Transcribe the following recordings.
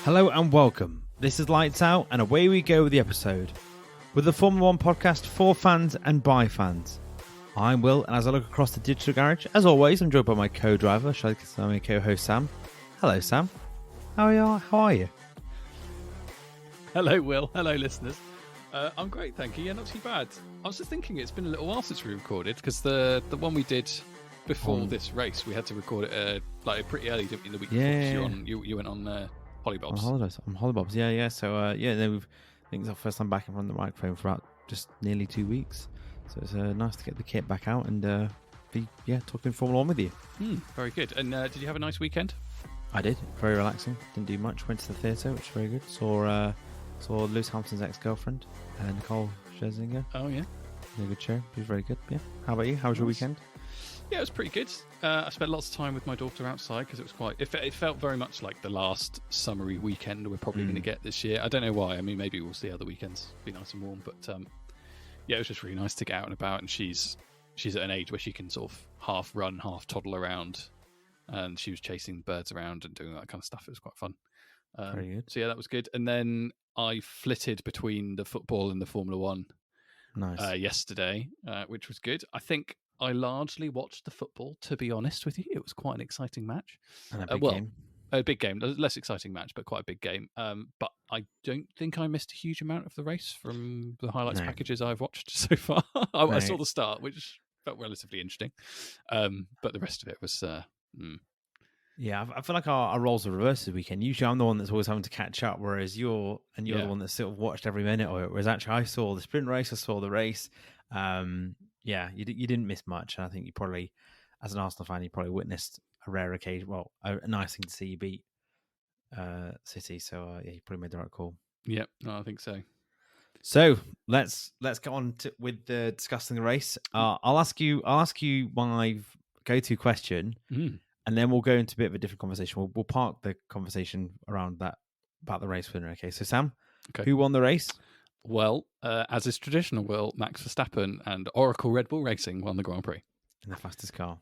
Hello and welcome. This is Lights Out, and away we go with the episode. With the Formula One podcast for fans and by fans. I'm Will, and as I look across the digital garage, as always, I'm joined by my co-driver, my co-host Sam. Hello, Sam. How are you? Hello, Will. Hello, listeners. I'm great, thank you. Yeah, not too bad. I was just thinking it's been a little while since we recorded, because the one we did before this race, we had to record it pretty early, didn't we, the week before? You went on Hollybobs. On Hollybobs, yeah. So, I think it's our first time back in front of the microphone for about just nearly 2 weeks. So it's nice to get the kit back out and be talking Formula 1 with you. Very good. And did you have a nice weekend? I did. Very relaxing. Didn't do much. Went to the theatre, which was very good. Saw Lewis Hamilton's ex-girlfriend, Nicole Scherzinger. Oh, yeah. A good show. It was very good. Yeah. How about you? How was your weekend? Yeah, it was pretty good. I spent lots of time with my daughter outside because it was it felt very much like the last summery weekend we're probably going to get this year. I don't know why. I mean, maybe we'll see other weekends be nice and warm, but yeah, it was just really nice to get out and about. And she's at an age where she can sort of half run, half toddle around, and she was chasing birds around and doing that kind of stuff. It was quite fun. Very good. So yeah, that was good. And then I flitted between the football and the Formula One yesterday, which was good. I think I largely watched the football, to be honest with you. It was quite an exciting match. And a big game. A big game. Less exciting match, but quite a big game. But I don't think I missed a huge amount of the race from the highlights packages I've watched so far. I saw the start, which felt relatively interesting. But the rest of it was... Yeah, I feel like our roles are reversed this weekend. Usually I'm the one that's always having to catch up, whereas you're the one that sort of watched every minute of it. Whereas actually I saw the sprint race, I saw the race. You didn't miss much. And I think you probably, as an Arsenal fan, you probably witnessed a rare occasion. Well, a nice thing to see you beat City. So you probably made the right call. Yeah, no, I think so. So let's get on with discussing the race. I'll ask you my go-to question. And then we'll go into a bit of a different conversation. We'll park the conversation around that about the race winner. Okay, so Sam, who won the race? Well, as is traditional, Max Verstappen and Oracle Red Bull Racing won the Grand Prix. In the fastest car.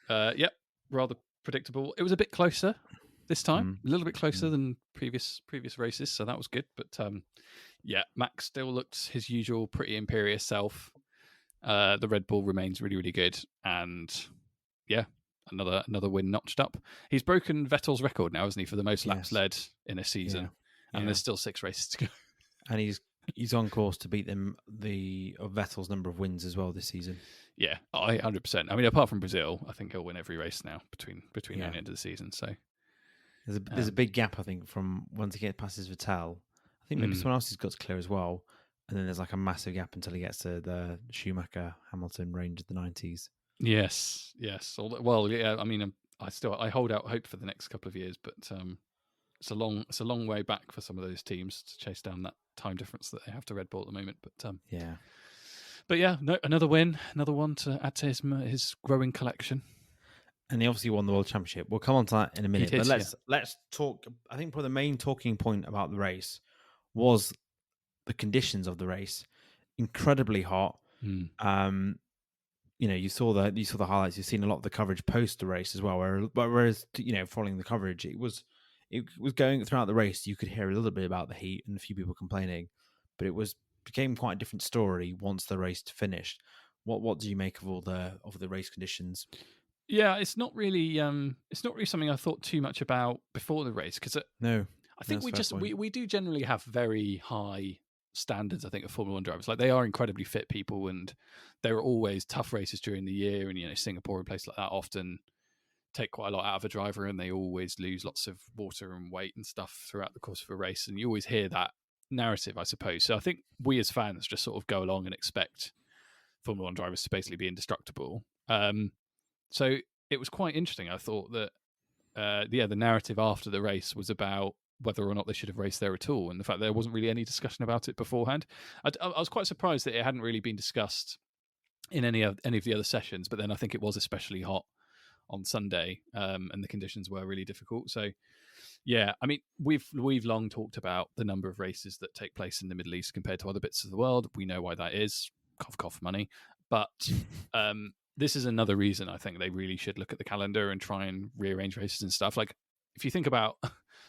Yep, rather predictable. It was a bit closer this time, a little bit closer than previous races, so that was good. But Max still looked his usual pretty imperious self. The Red Bull remains really, really good, and another win notched up. He's broken Vettel's record now, hasn't he, for the most laps led in a season? And there's still 6 races to go. And he's on course to beat Vettel's number of wins as well this season. Yeah, 100%. I mean, apart from Brazil, I think he'll win every race now between now and the end of the season. So there's a big gap, I think, from once he gets past his Vettel. I think maybe someone else has got to clear as well. And then there's like a massive gap until he gets to the Schumacher-Hamilton range of the 90s. Yes. Well, yeah. I mean, I hold out hope for the next couple of years, but it's a long way back for some of those teams to chase down that time difference that they have to Red Bull at the moment. But another win, another one to add to his growing collection. And he obviously won the World Championship. We'll come on to that in a minute. But let's talk. I think probably the main talking point about the race was the conditions of the race. Incredibly hot. You saw the highlights. You've seen a lot of the coverage post the race as well. Whereas following the coverage, it was going throughout the race. You could hear a little bit about the heat and a few people complaining, but it became quite a different story once the race finished. What do you make of all the race conditions? Yeah, it's not really something I thought too much about before the race because I think we do generally have very high standards, I think, of Formula One drivers. Like, they are incredibly fit people, and there are always tough races during the year. And Singapore and places like that often take quite a lot out of a driver, and they always lose lots of water and weight and stuff throughout the course of a race. And you always hear that narrative, I suppose. So I think we as fans just sort of go along and expect Formula One drivers to basically be indestructible. So it was quite interesting. I thought that the narrative after the race was about whether or not they should have raced there at all, and the fact there wasn't really any discussion about it beforehand. I was quite surprised that it hadn't really been discussed in any of the other sessions, but then I think it was especially hot on Sunday, and the conditions were really difficult. So yeah, I mean, we've long talked about the number of races that take place in the Middle East compared to other bits of the world. We know why that is. Cough, cough, money. But this is another reason I think they really should look at the calendar and try and rearrange races and stuff. Like, if you think about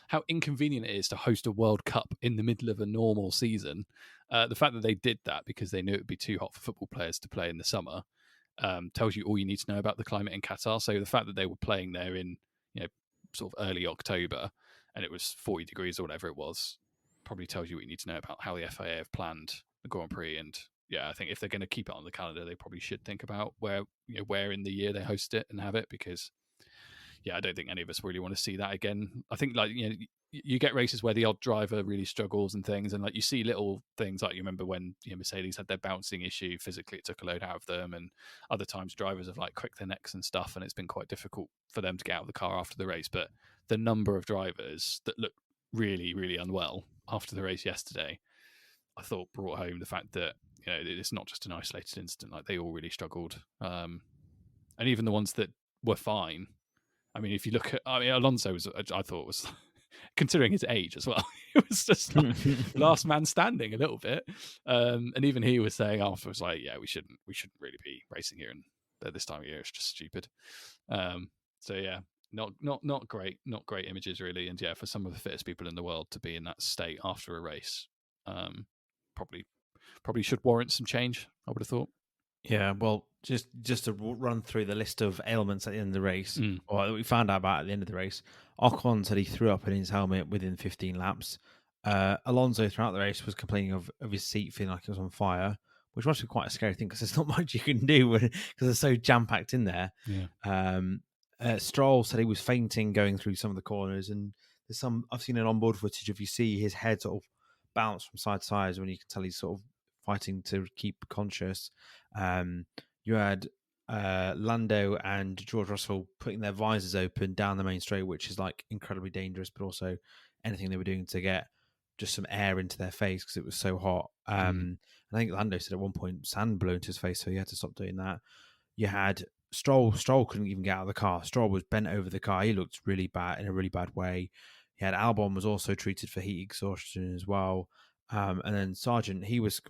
how inconvenient it is to host a World Cup in the middle of a normal season. The fact that they did that because they knew it would be too hot for football players to play in the summer tells you all you need to know about the climate in Qatar. So the fact that they were playing there in, sort of early October and it was 40 degrees or whatever it was, probably tells you what you need to know about how the FIA have planned the Grand Prix. And I think if they're going to keep it on the calendar, they probably should think about where in the year they host it and have it, because I don't think any of us really want to see that again. I think you get races where the odd driver really struggles and things, and you see little things like you remember when Mercedes had their bouncing issue physically, it took a load out of them, and other times drivers have cricked their necks and stuff, and it's been quite difficult for them to get out of the car after the race. But the number of drivers that looked really, really unwell after the race yesterday, I thought brought home the fact that it's not just an isolated incident. They all really struggled, and even the ones that were fine. I mean, if you look at, Alonso I thought was, considering his age as well, it was just last man standing a little bit. And even he was saying afterwards, we shouldn't really be racing here, and at this time of year, it's just stupid. Not great images really. And for some of the fittest people in the world to be in that state after a race, probably should warrant some change, I would have thought. Yeah, well, just to run through the list of ailments at the end of the race, or that we found out about at the end of the race. Ocon said he threw up in his helmet within 15 laps. Alonso throughout the race was complaining of his seat feeling like it was on fire, which must be quite a scary thing because there's not much you can do because they're so jam-packed in there. Yeah. Stroll said he was fainting going through some of the corners, and I've seen an onboard footage of you see his head sort of bounce from side to side when you can tell he's sort of fighting to keep conscious. You had Lando and George Russell putting their visors open down the main straight, which is incredibly dangerous, but also anything they were doing to get just some air into their face because it was so hot. I think Lando said at one point sand blew into his face, so he had to stop doing that. You had Stroll couldn't even get out of the car. Stroll was bent over the car. He looked really bad, in a really bad way. You had Albon was also treated for heat exhaustion as well. And then Sargent, he was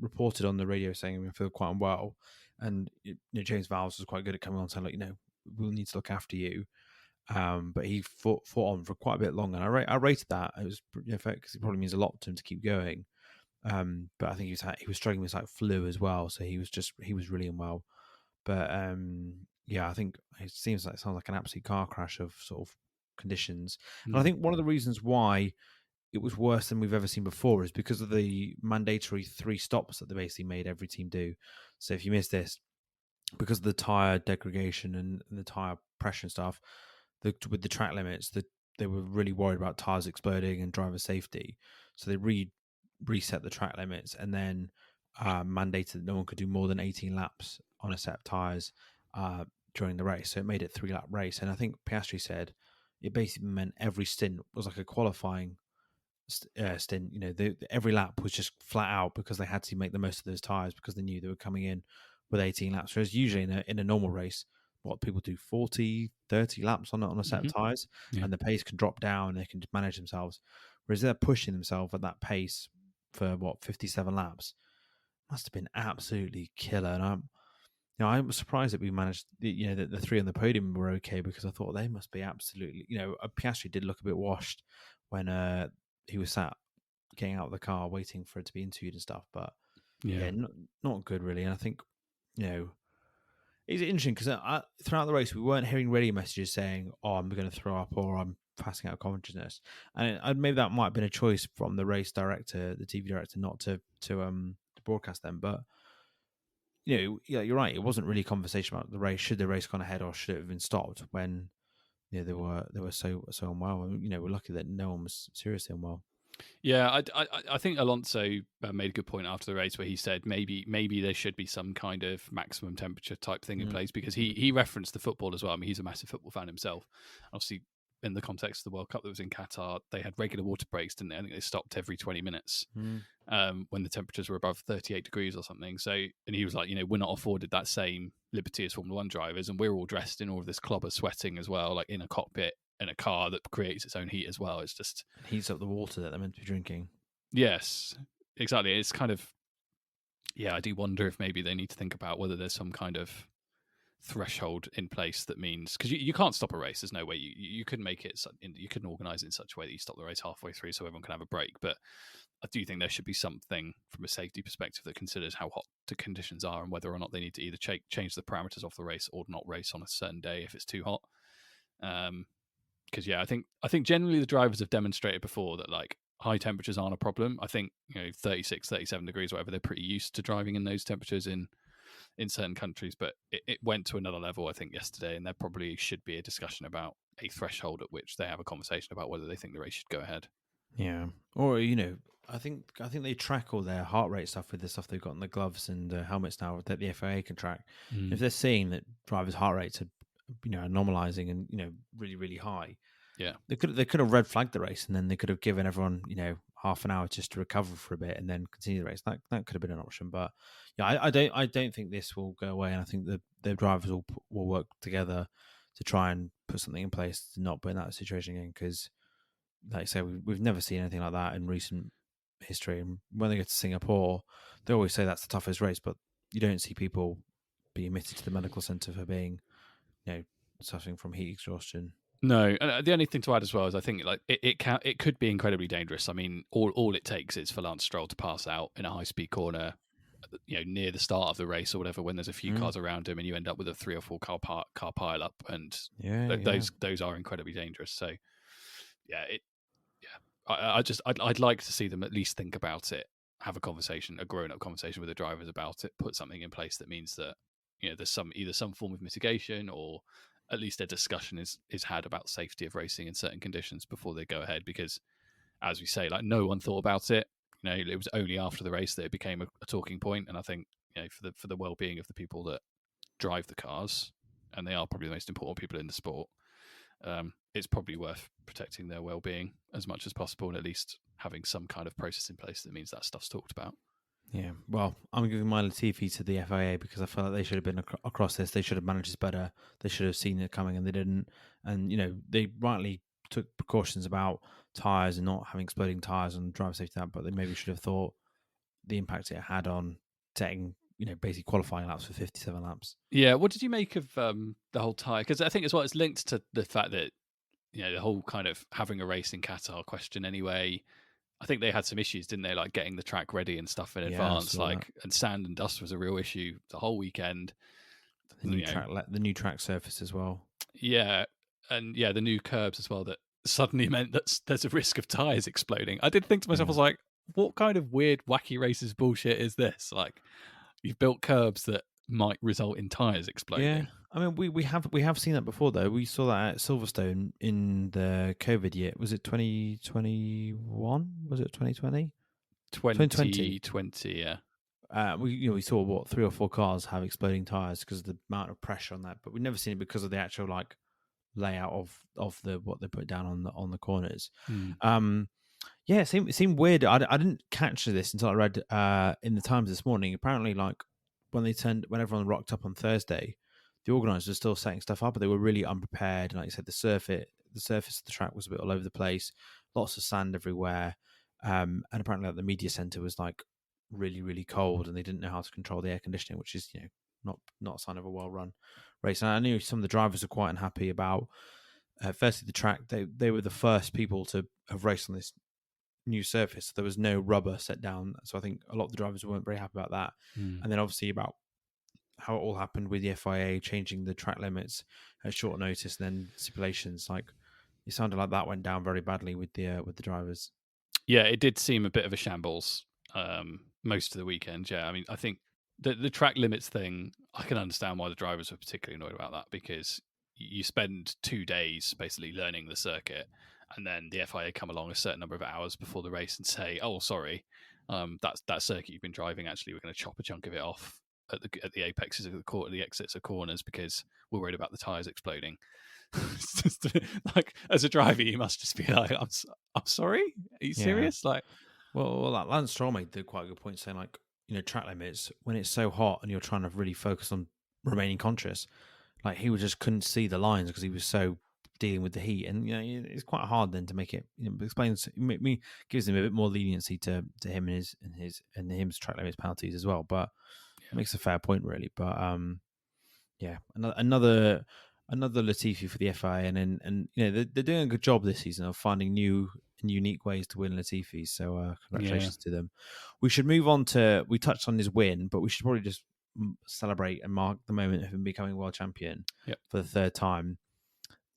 reported on the radio saying he feel quite unwell, and James Vowles was quite good at coming on saying we'll need to look after you. But he fought on for quite a bit longer. And I rated that. It was because it probably means a lot to him to keep going. But I think he was struggling with flu as well, so he was really unwell. But I think it sounds like an absolute car crash of sort of conditions. And I think one of the reasons why it was worse than we've ever seen before is because of the mandatory 3 stops that they basically made every team do. So if you miss this, because of the tyre degradation and the tyre pressure and stuff, with the track limits, they were really worried about tyres exploding and driver safety. So they reset the track limits and then mandated that no one could do more than 18 laps on a set of tyres during the race. So it made it a 3-lap race. And I think Piastri said it basically meant every stint was like a qualifying stint. Every lap was just flat out because they had to make the most of those tyres because they knew they were coming in with 18 laps. Whereas usually in a normal race, what people do 40, 30 laps on a set of tyres, and the pace can drop down and they can manage themselves. Whereas they're pushing themselves at that pace for 57 laps. Must have been absolutely killer. And I was surprised that we managed, that the 3 on the podium were okay, because I thought they must be absolutely, Piastri did look a bit washed when he was sat getting out of the car waiting for it to be interviewed and stuff. But not good really. And I think, it's interesting because throughout the race we weren't hearing radio messages saying, "Oh, I'm going to throw up" or "I'm passing out consciousness," and maybe that might have been a choice from the race director, the TV director, not to broadcast them. But you're right. It wasn't really a conversation about the race. Should the race gone ahead or should it have been stopped? When they were so unwell. We're lucky that no one was seriously unwell. Yeah, I think Alonso made a good point after the race where he said maybe there should be some kind of maximum temperature type thing in place, because he referenced the football as well. I mean, he's a massive football fan himself. Obviously, in the context of the World Cup that was in Qatar, they had regular water breaks, didn't they? I think they stopped every 20 minutes when the temperatures were above 38 degrees or something. So, and he was like, we're not afforded that same liberty as Formula One drivers, and we're all dressed in all of this clobber sweating as well, like in a cockpit in a car that creates its own heat as well. It's just heats up the water that they're meant to be drinking. Yes, exactly. It's kind of, I do wonder if maybe they need to think about whether there's some kind of threshold in place that means, because you can't stop a race. There's no way you couldn't make it. You couldn't organise it in such a way that you stop the race halfway through so everyone can have a break. But I do think there should be something from a safety perspective that considers how hot the conditions are and whether or not they need to either change the parameters of the race or not race on a certain day if it's too hot. Because I think generally the drivers have demonstrated before that like high temperatures aren't a problem. I think 36, 37 degrees, whatever, they're pretty used to driving in those temperatures in certain countries, but it went to another level, I think, yesterday, and there probably should be a discussion about a threshold at which they have a conversation about whether they think the race should go ahead. Yeah, or I think they track all their heart rate stuff with the stuff they've got in the gloves and helmets now that the FIA can track. If they're seeing that drivers' heart rates are normalizing and really really high, yeah, they could have red flagged the race and then they could have given everyone half an hour just to recover for a bit and then continue the race. That could have been an option, but yeah, I don't think this will go away, and I think the drivers will work together to try and put something in place to not put in that situation again, because like I say, we've never seen anything like that in recent history. And when they go to Singapore, they always say that's the toughest race, but you don't see people be admitted to the medical centre for being, suffering from heat exhaustion. No, and the only thing to add as well is I think like it could be incredibly dangerous. I mean, all it takes is for Lance Stroll to pass out in a high speed corner, near the start of the race or whatever, when there's a few cars around him, and you end up with a 3 or 4 car pile up, and those are incredibly dangerous. So I'd like to see them at least think about it, have a conversation, a grown-up conversation with the drivers about it, put something in place that means that there's either some form of mitigation or at least a discussion is had about safety of racing in certain conditions before they go ahead. Because as we say, like, no one thought about it. It was only after the race that it became a talking point, and I think for the well-being of the people that drive the cars, and they are probably the most important people in the sport, it's probably worth protecting their well-being as much as possible, and at least having some kind of process in place that means that stuff's talked about. Yeah, well, I'm giving my Latifi to the FIA because I feel like they should have been across this. They should have managed this better. They should have seen it coming, and they didn't. And they rightly took precautions about tyres and not having exploding tyres and driver safety, but they maybe should have thought the impact it had on setting, basically qualifying laps for 57 laps. Yeah, what did you make of the whole tyre? Because I think as well, it's linked to the fact that the whole kind of having a race in Qatar question anyway. I think they had some issues, didn't they? Like getting the track ready and stuff in advance, and sand and dust was a real issue the whole weekend. The new track surface as well. Yeah, and the new curbs as well. That suddenly meant that there's a risk of tyres exploding. I did think to myself, I was like, what kind of weird, wacky racist bullshit is this? Like, you've built curbs that might result in tyres exploding. Yeah, I mean, we have seen that before though. We saw that at Silverstone in the COVID year. Was it 2021? Was it 2020? 2020, yeah. We saw 3 or 4 cars have exploding tires because of the amount of pressure on that, but we've never seen it because of the actual layout of the what they put down on the corners. Yeah, it seemed weird. I didn't catch this until I read in the Times this morning. Apparently, when everyone rocked up on Thursday, the organisers were still setting stuff up, but they were really unprepared. And like you said, the surface of the track was a bit all over the place, lots of sand everywhere, and apparently the media centre was really really cold, and they didn't know how to control the air conditioning, which is not a sign of a well run race. And I knew some of the drivers were quite unhappy about firstly the track. They were the first people to have raced on this new surface, so there was no rubber set down, so I think a lot of the drivers weren't very happy about that. And then obviously about how it all happened with the FIA changing the track limits at short notice, and then stipulations. It sounded like that went down very badly with the drivers. Yeah, it did seem a bit of a shambles most of the weekend. Yeah, I mean, I think the track limits thing, I can understand why the drivers were particularly annoyed about that, because you spend 2 days basically learning the circuit, and then the FIA come along a certain number of hours before the race and say, "Oh, sorry, that circuit you've been driving, actually, we're going to chop a chunk of it off at the apexes of the exits of corners because we're worried about the tyres exploding." It's just, as a driver, you must just be like, "I'm sorry, are you serious?" Well, Lance Stroll made quite a good point, saying track limits, when it's so hot and you're trying to really focus on remaining conscious, he just couldn't see the lines because he was so dealing with the heat, and it's quite hard then to make it. Explains me, gives him a bit more leniency to him and his track limits penalties as well. But it makes a fair point really. But Yeah, another Latifi for the FIA, and they're doing a good job this season of finding new and unique ways to win Latifi. So congratulations to them. We should move on to, we touched on his win, but we should probably just celebrate and mark the moment of him becoming world champion for the third time.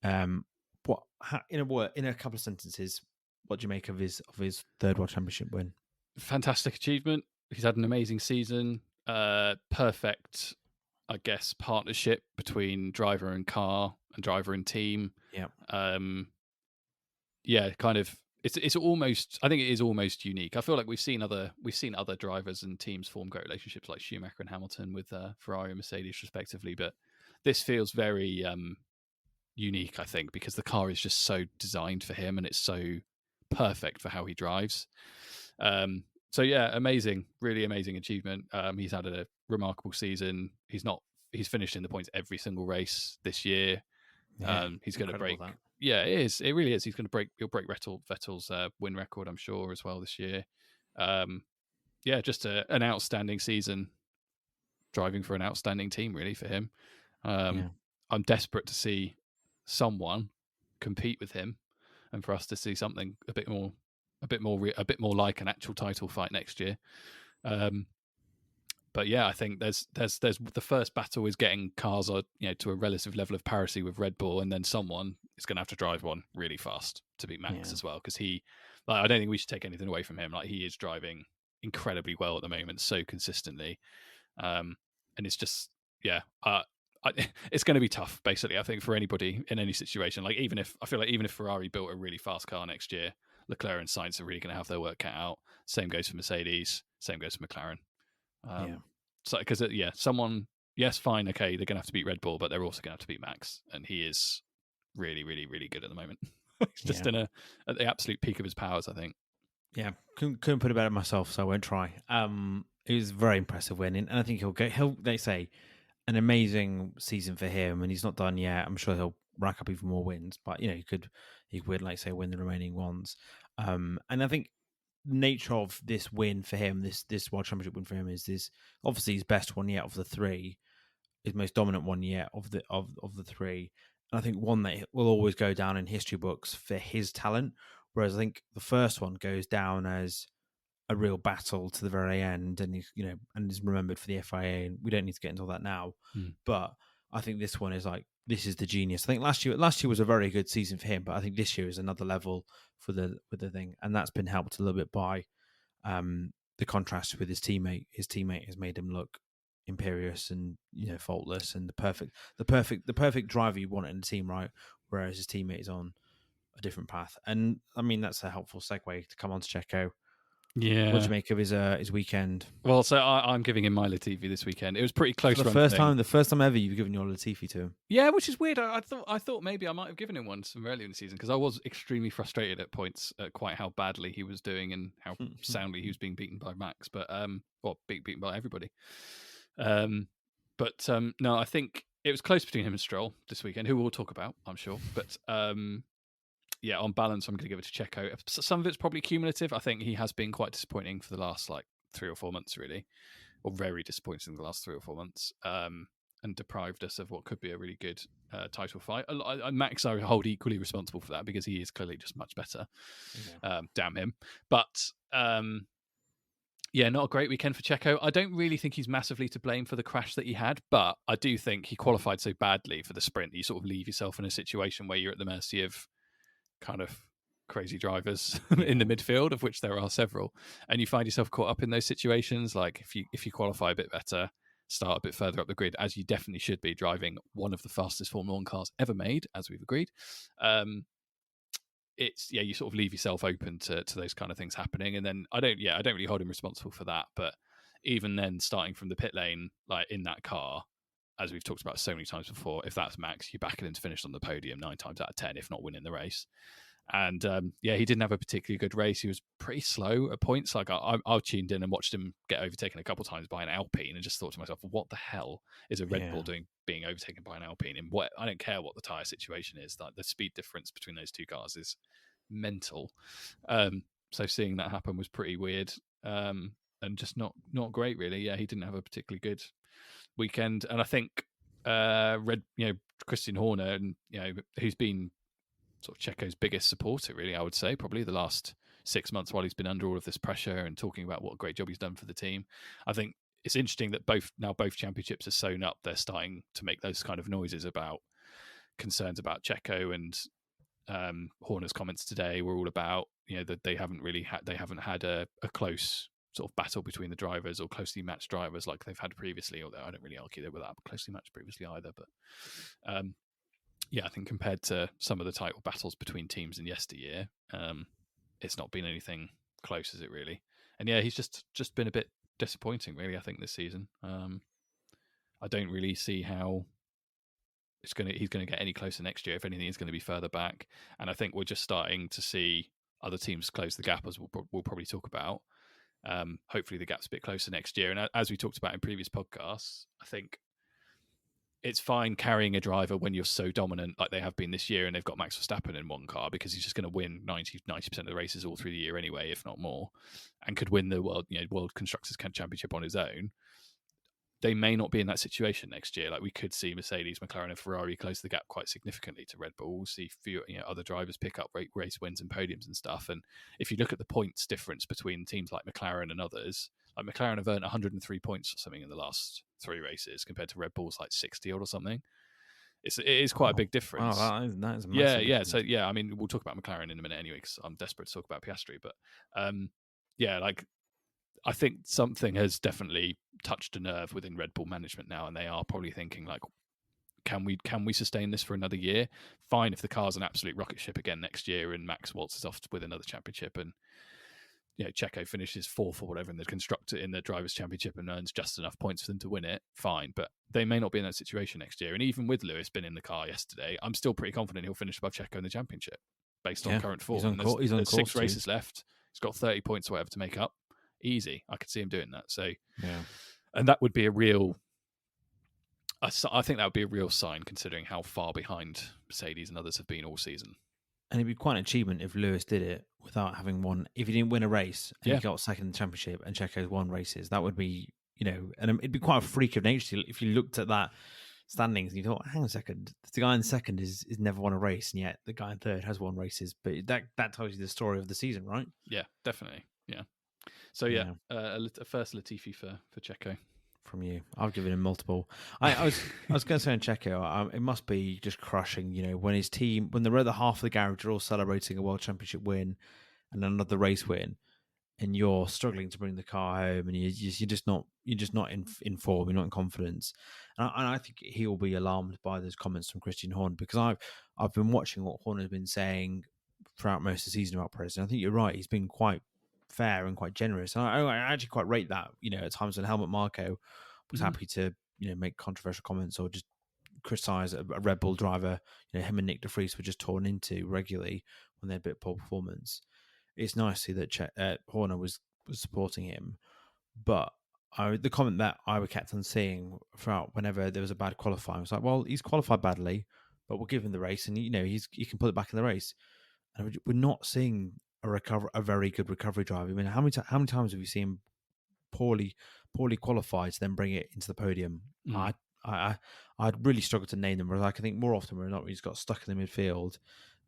In a couple of sentences, what do you make of his third world championship win? Fantastic achievement. He's had an amazing season. Perfect, I guess, partnership between driver and car and driver and team. Kind of. It's almost. I think it is almost unique. I feel like we've seen other drivers and teams form great relationships, like Schumacher and Hamilton with Ferrari and Mercedes, respectively. But this feels very unique, I think, because the car is just so designed for him and it's so perfect for how he drives. So yeah, amazing, really amazing achievement. He's had a remarkable season. He's finished in the points every single race this year. He's going to break. That. Yeah, it is. It really is. He'll break Vettel's win record, I'm sure, as well this year. Just an outstanding season, driving for an outstanding team, really, for him. I'm desperate to see someone compete with him, and for us to see something a bit more like an actual title fight next year. But yeah, I think there's the first battle is getting cars to a relative level of parity with Red Bull, and then someone is going to have to drive one really fast to beat Max as well, because I don't think we should take anything away from him. Like, he is driving incredibly well at the moment, so consistently, and it's just it's going to be tough, basically, I think, for anybody in any situation. Like, even if Ferrari built a really fast car next year, Leclerc and Sainz are really going to have their work cut out. Same goes for Mercedes. Same goes for McLaren. So because someone, fine, okay, they're going to have to beat Red Bull, but they're also going to have to beat Max, and he is really, really, really good at the moment. He's just at the absolute peak of his powers, I think. Yeah, couldn't put it better myself, so I won't try. It was a very impressive winning, and I think they say an amazing season for him, and he's not done yet. I'm sure he'll rack up even more wins, but he could win the remaining ones. And I think the nature of this win for him, this World Championship win for him, is this obviously his best one yet of the three, his most dominant one yet of the three, and I think one that will always go down in history books for his talent. Whereas I think the first one goes down as a real battle to the very end, and and is remembered for the FIA. And we don't need to get into that now, but I think this one is this is the genius. I think last year was a very good season for him, but I think this year is another level with the thing, and that's been helped a little bit by the contrast with his teammate. His teammate has made him look imperious and faultless, and the perfect driver you want in a team, right? Whereas his teammate is on a different path, and I mean that's a helpful segue to come on to Checo. Yeah, what do you make of his weekend? Well, so I'm giving him my Latifi this weekend. It was pretty close. For the first time ever you've given your Latifi to him. Yeah, which is weird. I thought maybe I might have given him one some earlier in the season, because I was extremely frustrated at points at quite how badly he was doing and how soundly he was being beaten by Max, but beaten by everybody. No, I think it was close between him and Stroll this weekend, who we'll talk about, I'm sure. But on balance, I'm going to give it to Checo. Some of it's probably cumulative. I think he has been quite disappointing for the last 3 or 4 months, really, or very disappointing in the last 3 or 4 months, and deprived us of what could be a really good title fight. Max I hold equally responsible for that, because he is clearly just much better. Damn him. But not a great weekend for Checo. I don't really think he's massively to blame for the crash that he had, but I do think he qualified so badly for the sprint that you sort of leave yourself in a situation where you're at the mercy of kind of crazy drivers in the midfield, of which there are several, and you find yourself caught up in those situations. Like, if you qualify a bit better, start a bit further up the grid, as you definitely should be, driving one of the fastest Formula 1 cars ever made, as we've agreed. You sort of leave yourself open to those kind of things happening, and then I don't really hold him responsible for that. But even then, starting from the pit lane, like in that car, as we've talked about so many times before, if that's Max, you're backing him to finish on the podium 9 times out of 10, if not winning the race. And he didn't have a particularly good race. He was pretty slow at points. Like, I tuned in and watched him get overtaken a couple of times by an Alpine, and just thought to myself, what the hell is a Red Bull doing being overtaken by an Alpine? And I don't care what the tyre situation is. Like, the speed difference between those two cars is mental. So seeing that happen was pretty weird, and just not great, really. Yeah, he didn't have a particularly good weekend, and I think Christian Horner, and who's been sort of Checo's biggest supporter, really, I would say, probably the last 6 months while he's been under all of this pressure and talking about what a great job he's done for the team. I think it's interesting that both championships are sewn up. They're starting to make those kind of noises about concerns about Checo, and Horner's comments today were all about that they haven't had a close sort of battle between the drivers or closely matched drivers like they've had previously. Although I don't really argue they were that closely matched previously either, but I think compared to some of the title battles between teams in yesteryear, it's not been anything close, is it really? And he's just been a bit disappointing, really, I think, this season. I don't really see how he's going to get any closer next year. If anything, he's going to be further back. And I think we're just starting to see other teams close the gap, as we'll probably talk about. Hopefully the gap's a bit closer next year. And as we talked about in previous podcasts, I think it's fine carrying a driver when you're so dominant like they have been this year, and they've got Max Verstappen in one car because he's just going to win 90% of the races all through the year anyway, if not more, and could win the World Constructors Championship on his own. They may not be in that situation next year. Like, we could see Mercedes, McLaren, and Ferrari close the gap quite significantly to Red Bull. We'll see few, other drivers pick up race wins and podiums and stuff. And if you look at the points difference between teams like McLaren and others, like McLaren have earned 103 points or something in the last 3 races compared to Red Bull's like 60 or something. It is quite a big difference. Wow, that is yeah. Difference. So I mean, we'll talk about McLaren in a minute anyway, because I'm desperate to talk about Piastri. But I think something has definitely touched a nerve within Red Bull management now, and they are probably thinking like, can we sustain this for another year? Fine if the car's an absolute rocket ship again next year and Max waltzes off with another championship, and Checo finishes 4th or whatever in the drivers' championship and earns just enough points for them to win it. Fine, but they may not be in that situation next year. And even with Lewis being in the car yesterday, I'm still pretty confident he'll finish above Checo in the championship based on current form. There's 6 races left. He's got 30 points or whatever to make up. Easy. I could see him doing that. So, and that would be a real. I think that would be a real sign, considering how far behind Mercedes and others have been all season. And it'd be quite an achievement if Lewis did it without having won. If he didn't win a race and he got second in the championship, and Checo's won races, that would be, and it'd be quite a freak of nature if you looked at that standings and you thought, hang on a second, the guy in second is never won a race, and yet the guy in third has won races. But that tells you the story of the season, right? Yeah, definitely. Yeah. So a first Latifi for Checo from you. I've given him multiple. I was going to say on Checo, it must be just crushing. When the other half of the garage are all celebrating a world championship win and another race win, and you're struggling to bring the car home, and you're just not in form. You're not in confidence, and I think he will be alarmed by those comments from Christian Horner, because I've been watching what Horner's been saying throughout most of the season about Perez, and I think you're right. He's been quite fair and quite generous. And I actually quite rate that. At times when Helmut Marko was happy to make controversial comments or just criticize a Red Bull driver, him and Nick de Vries were just torn into regularly when they had a bit of poor performance. It's nice to see that Horner was supporting him, but the comment that I kept on seeing throughout whenever there was a bad qualifying was like, well, he's qualified badly, but we'll give him the race, and he can put it back in the race. And we're not seeing a very good recovery driver. I mean, how many times have you seen poorly qualified to then bring it into the podium? I'd really struggle to name them. Whereas I can think more often where not he's got stuck in the midfield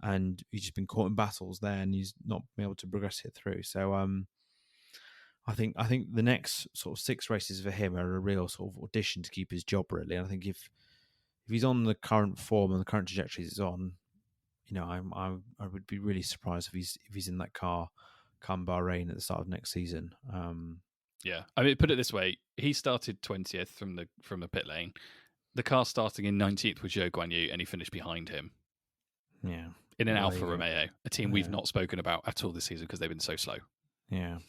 and he's just been caught in battles there and he's not been able to progress it through. So I think the next sort of 6 races for him are a real sort of audition to keep his job, really. And I think if he's on the current form and the current trajectories he's on, I would be really surprised if he's in that car come Bahrain at the start of next season. I mean, put it this way: he started 20th from the pit lane. The car starting in 19th was Zhou Guanyu, and he finished behind him. Yeah, in an Alfa Romeo, a team we've not spoken about at all this season because they've been so slow. Yeah,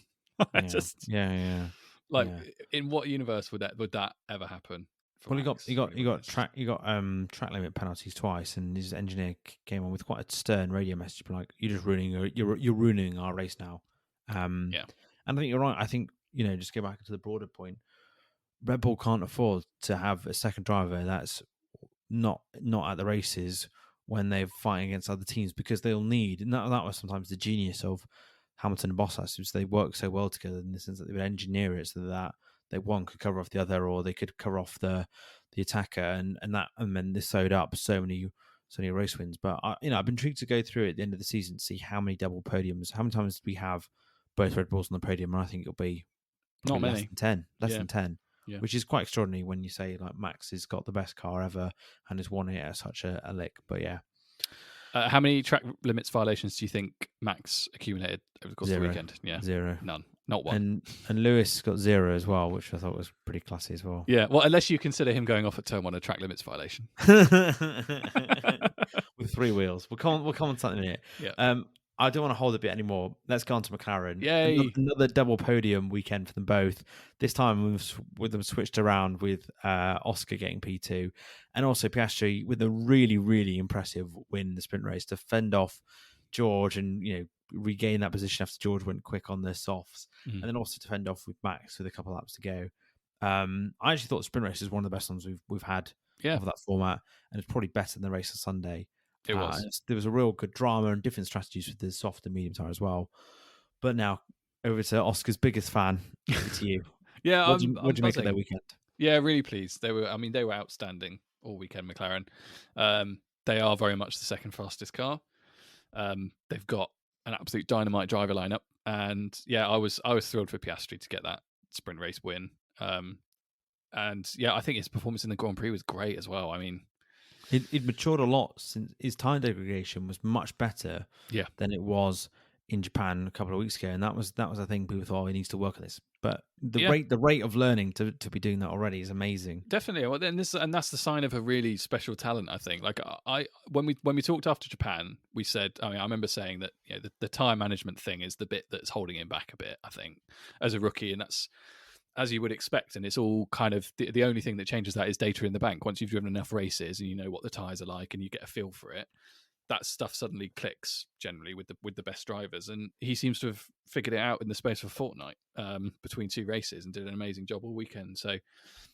in what universe would that ever happen? Well, he got track limit penalties twice, and his engineer came on with quite a stern radio message, like, "You're just ruining our race now." And I think you're right. I think just go back to the broader point. Red Bull can't afford to have a second driver that's not at the races when they're fighting against other teams, because they'll need. And that was sometimes the genius of Hamilton and Bottas, is they work so well together in the sense that they would engineer it so that one could cover off the other, or they could cover off the attacker, and then this sewed up so many race wins. But I've been intrigued to go through at the end of the season, see how many double podiums, how many times we have both Red Bulls on the podium, and I think it'll be not many, less than 10. Yeah. Which is quite extraordinary when you say like Max has got the best car ever and has won it at such a lick. But yeah. How many track limits violations do you think Max accumulated over the course of the weekend? Yeah, 0. None. Not one. And Lewis got 0 as well, which I thought was pretty classy as well. Yeah, well, unless you consider him going off at turn 1 a track limits violation. With 3 wheels. We'll come on something here. Yeah. I don't want to hold a bit anymore. Let's go on to McLaren. Yay! Another double podium weekend for them both. This time with them switched around with Oscar getting P2 and also Piastri with a really, really impressive win in the sprint race to fend off George and regain that position after George went quick on the softs, and then also to fend off with Max with a couple of laps to go. I actually thought the sprint race is one of the best ones we've had of that format, and it's probably better than the race on Sunday. It was. There was a real good drama and different strategies with the soft and medium tire as well. But now over to Oscar's biggest fan. Over to you. Yeah, what do you make of their weekend? Yeah, really pleased. They were outstanding all weekend. McLaren. They are very much the second fastest car. They've got an absolute dynamite driver lineup, and yeah, I was thrilled for Piastri to get that sprint race win. And yeah, I think his performance in the Grand Prix was great as well. I mean, it matured a lot since his time degradation was much better than it was in Japan a couple of weeks ago, and that was a thing people thought, he needs to work on this. But the rate of learning to be doing that already is amazing. Definitely. Well, then that's the sign of a really special talent, I think. Like when we talked after Japan, we said, I remember saying that the time management thing is the bit that's holding him back a bit, I think, as a rookie, and that's as you would expect, and it's all kind of the only thing that changes that is data in the bank. Once you've driven enough races and you know what the tyres are like and you get a feel for it, that stuff suddenly clicks generally with the best drivers. And he seems to have figured it out in the space of a fortnight between 2 races and did an amazing job all weekend. So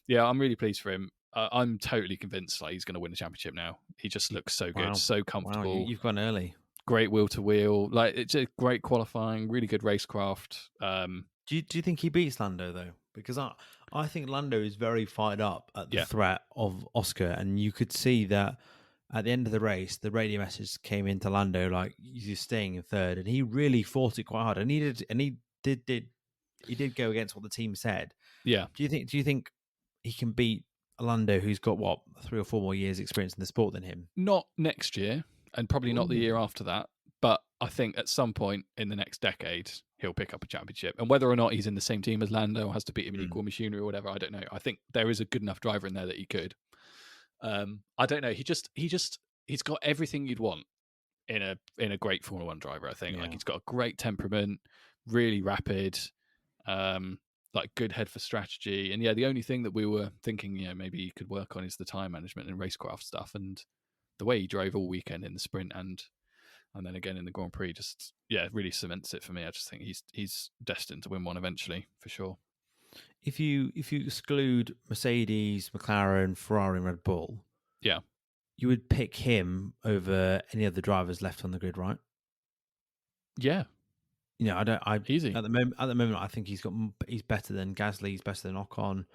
yeah, I'm really pleased for him. I'm totally convinced he's going to win the championship now. He just looks so good, so comfortable. Wow, you've gone early. Great wheel to wheel. Like, it's a great qualifying, really good racecraft. Do you think he beats Lando though? Because I think Lando is very fired up at the threat of Oscar, and you could see that at the end of the race, the radio message came into Lando like you're staying in third, and he really fought it quite hard, and he did go against what the team said. Yeah. Do you think he can beat Lando, who's got 3 or 4 more years experience in the sport than him? Not next year, and probably not the year after that. But I think at some point in the next decade, he'll pick up a championship. And whether or not he's in the same team as Lando or has to beat him in equal machinery or whatever, I don't know. I think there is a good enough driver in there that he could. I don't know. He's got everything you'd want in a great Formula One driver. I think like he's got a great temperament, really rapid, like good head for strategy. And yeah, the only thing that we were thinking, maybe he could work on is the time management and racecraft stuff. And the way he drove all weekend in the sprint and then again in the Grand Prix, just really cements it for me. I just think he's destined to win one eventually for sure. If you exclude Mercedes, McLaren, Ferrari, and Red Bull, you would pick him over any other drivers left on the grid, right? Yeah. Easy at the moment. I think he's better than Gasly. He's better than Ocon.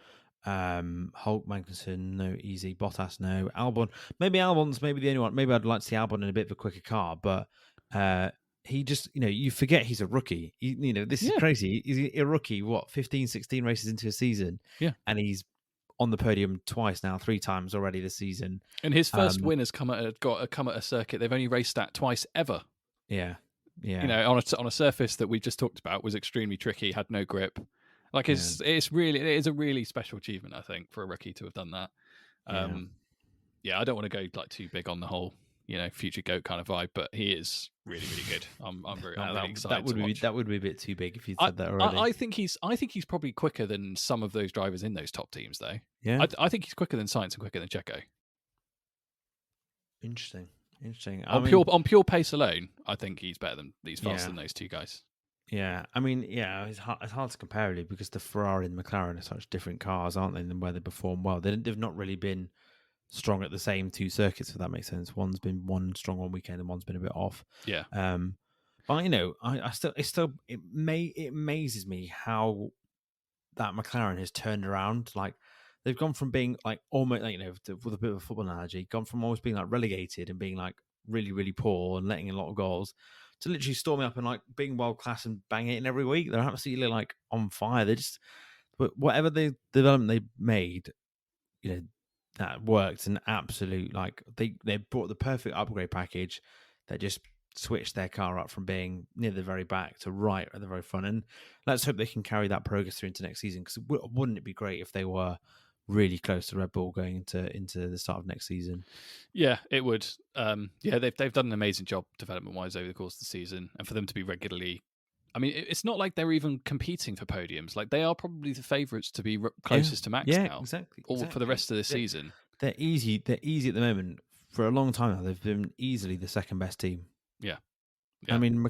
Hulk, Magnussen, no. Easy. Bottas, no. Albon, Albon's maybe the only one. Maybe I'd like to see Albon in a bit of a quicker car, but he just, you forget he's a rookie. This is crazy. He's a rookie. 15, 16 races into a season, and he's on the podium twice now, 3 times already this season. And his first win has come at a circuit they've only raced at twice ever. Yeah. On a surface that we just talked about was extremely tricky, had no grip. Like it is a really special achievement, I think, for a rookie to have done that. I don't want to go like too big on the whole, future GOAT kind of vibe, but he is really, really good. I'm really excited. That would be a bit too big if you said that already. I think he's probably quicker than some of those drivers in those top teams, though. Yeah, I think he's quicker than Sainz and quicker than Checo. Interesting. On pure pace alone, I think he's better than faster than those 2 guys. Yeah, it's hard to compare really because the Ferrari and the McLaren are such different cars, aren't they? Than where they perform well. They've not really been strong at the same 2 circuits, if that makes sense. One's been one strong one weekend, and one's been a bit off. Yeah. But it amazes me how that McLaren has turned around. Like they've gone from being like almost like, with a bit of a football analogy, gone from almost being like relegated and being like really, really poor and letting in a lot of goals to literally storming up and like being world class and banging it in every week. They're absolutely like on fire. They just, whatever the development they made, that worked. An absolute, like, they brought the perfect upgrade package that just switched their car up from being near the very back to right at the very front. And let's hope they can carry that progress through into next season, because wouldn't it be great if they were really close to Red Bull going into the start of next season? Yeah, it would. They've done an amazing job development-wise over the course of the season, and for them to be regularly, I mean, it's not like they're even competing for podiums. Like, they are probably the favourites to be closest to Max now. Exactly. For the rest of the season. They're easy. They're easy at the moment. For a long time now, they've been easily the second best team. Yeah. I mean,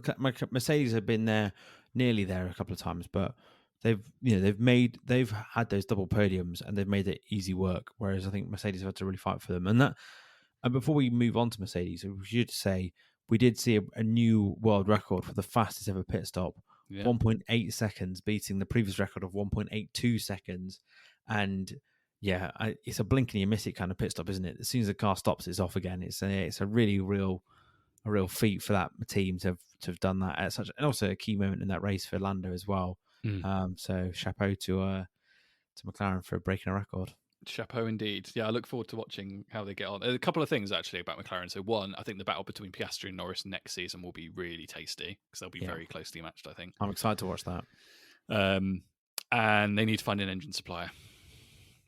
Mercedes have been there, nearly there a couple of times, but they've had those double podiums and they've made it easy work. Whereas I think Mercedes have had to really fight for them. And before we move on to Mercedes, we should say we did see a new world record for the fastest ever pit stop, 1.8 seconds, beating the previous record of 1.82 seconds. And it's a blink and you miss it kind of pit stop, isn't it? As soon as the car stops, it's off again. It's a really real feat for that team to have done that at such, and also a key moment in that race for Lando as well. So chapeau to McLaren for breaking a record. Chapeau indeed. Yeah, I look forward to watching how they get on. A couple of things actually about McLaren. So one, I think the battle between Piastri and Norris next season will be really tasty because they'll be very closely matched, I think. I'm excited to watch that. And they need to find an engine supplier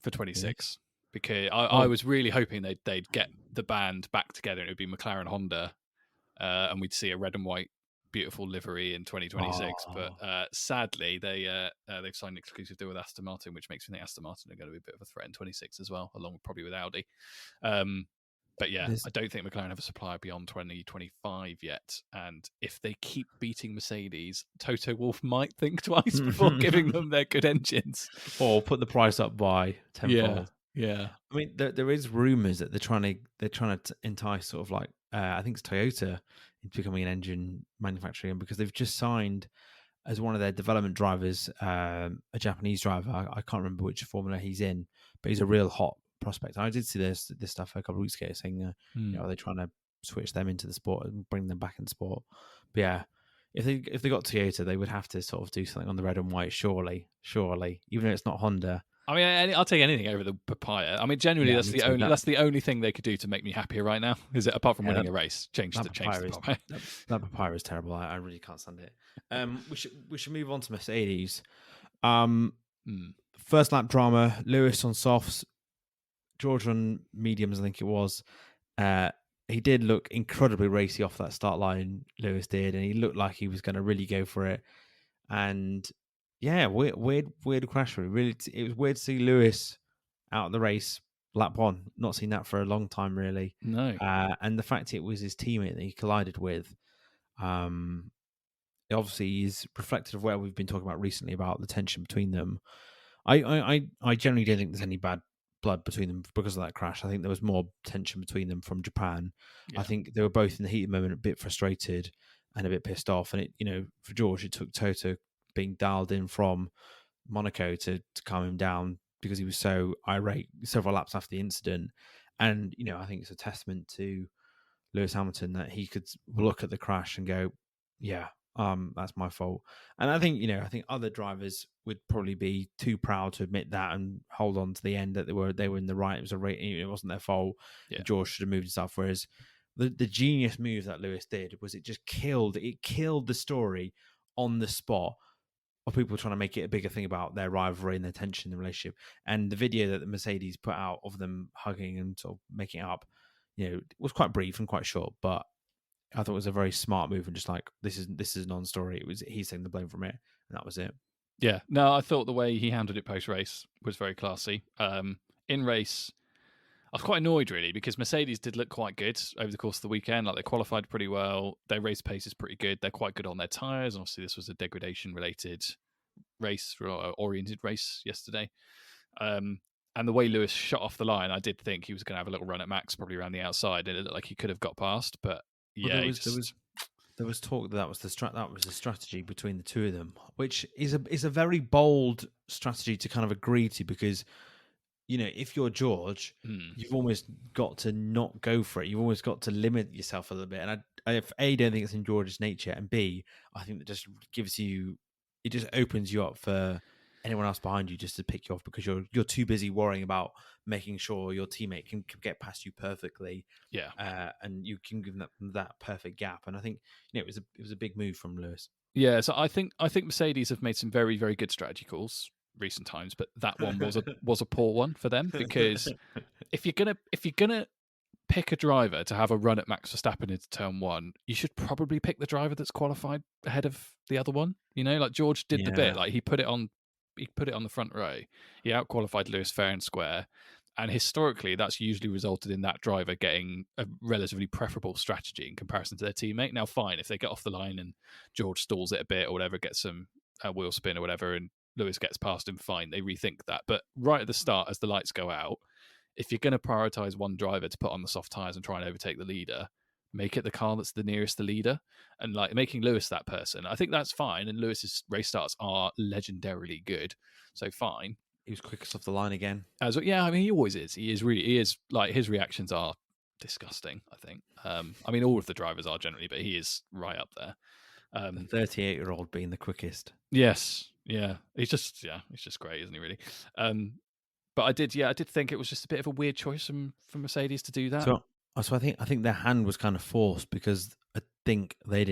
for 26 because I was really hoping they'd get the band back together and it would be McLaren Honda and we'd see a red and white beautiful livery in 2026, but sadly they've signed an exclusive deal with Aston Martin, which makes me think Aston Martin are going to be a bit of a threat in 26 as well, along with probably with Audi. But I don't think McLaren have a supplier beyond 2025 yet, and if they keep beating Mercedes, Toto Wolff might think twice before giving them their good engines, or put the price up by tenfold. Yeah. I mean, there is rumours that they're trying to entice sort of like I think it's Toyota into becoming an engine manufacturer, because they've just signed as one of their development drivers a Japanese driver. I can't remember which formula he's in, but he's a real hot prospect. I did see this stuff a couple of weeks ago saying, are they trying to switch them into the sport and bring them back in sport? But yeah, if they got Toyota, they would have to sort of do something on the red and white, surely, even though it's not Honda. I mean, I'll take anything over the papaya. I mean, generally, that's the only thing they could do to make me happier right now. Is it apart from winning a race? Change the papaya. That papaya is terrible. I really can't stand it. We should move on to Mercedes. First lap drama. Lewis on softs, George on mediums. I think it was. He did look incredibly racy off that start line. Lewis did, and he looked like he was going to really go for it. And weird crash. Really, it was weird to see Lewis out of the race lap one. Not seen that for a long time, really. No. And the fact it was his teammate that he collided with, it obviously is reflective of where we've been talking about recently about the tension between them. I generally don't think there's any bad blood between them because of that crash. I think there was more tension between them from Japan. I think they were both in the heat of the moment, a bit frustrated and a bit pissed off. And for George, it took Toto being dialed in from Monaco to calm him down because he was so irate several laps after the incident. And I think it's a testament to Lewis Hamilton that he could look at the crash and go, that's my fault. And I think other drivers would probably be too proud to admit that and hold on to the end that they were in the right. It wasn't their fault. George should have moved himself. Whereas the genius move that Lewis did was it killed the story on the spot of people trying to make it a bigger thing about their rivalry and their tension in the relationship. And the video that the Mercedes put out of them hugging and sort of making it up, was quite brief and quite short, but I thought it was a very smart move and just like, this is a non-story. It was, he's taking the blame from it, and that was it. Yeah. No, I thought the way he handled it post-race was very classy. In race, I was quite annoyed really because Mercedes did look quite good over the course of the weekend. Like, they qualified pretty well. Their race pace is pretty good. They're quite good on their tyres. And obviously this was a degradation-related race, or oriented race yesterday. And the way Lewis shot off the line, I did think he was going to have a little run at Max, probably around the outside. And it looked like he could have got past, but yeah, there was talk that was the strategy between the two of them, which is a very bold strategy to kind of agree to, because if you're George, you've almost got to not go for it. You've almost got to limit yourself a little bit. And I don't think it's in George's nature, and B, I think that just it just opens you up for anyone else behind you just to pick you off, because you're too busy worrying about making sure your teammate can get past you perfectly. Yeah. And you can give them that perfect gap. And I think it was a big move from Lewis. Yeah, so I think Mercedes have made some very, very good strategy calls recent times, but that one was a poor one for them, because if you're gonna pick a driver to have a run at Max Verstappen into turn one, you should probably pick the driver that's qualified ahead of the other one. Like George did the bit, like he put it on the front row. He outqualified Lewis fair and square. And historically, that's usually resulted in that driver getting a relatively preferable strategy in comparison to their teammate. Now, fine, if they get off the line and George stalls it a bit or whatever, gets some wheel spin or whatever, and Lewis gets past him, fine, they rethink that. But right at the start, as the lights go out, if you're going to prioritise one driver to put on the soft tyres and try and overtake the leader, make it the car that's the nearest the leader. And like making Lewis that person, I think that's fine. And Lewis's race starts are legendarily good, so fine. He was quickest off the line again. Yeah, I mean, he always is. He is like, his reactions are disgusting, I think. I mean, all of the drivers are generally, but he is right up there. The 38-year-old being the quickest. Yes, yeah. He's just great, isn't he, really? But I did think it was just a bit of a weird choice from Mercedes to do that. So I think their hand was kind of forced, because I think they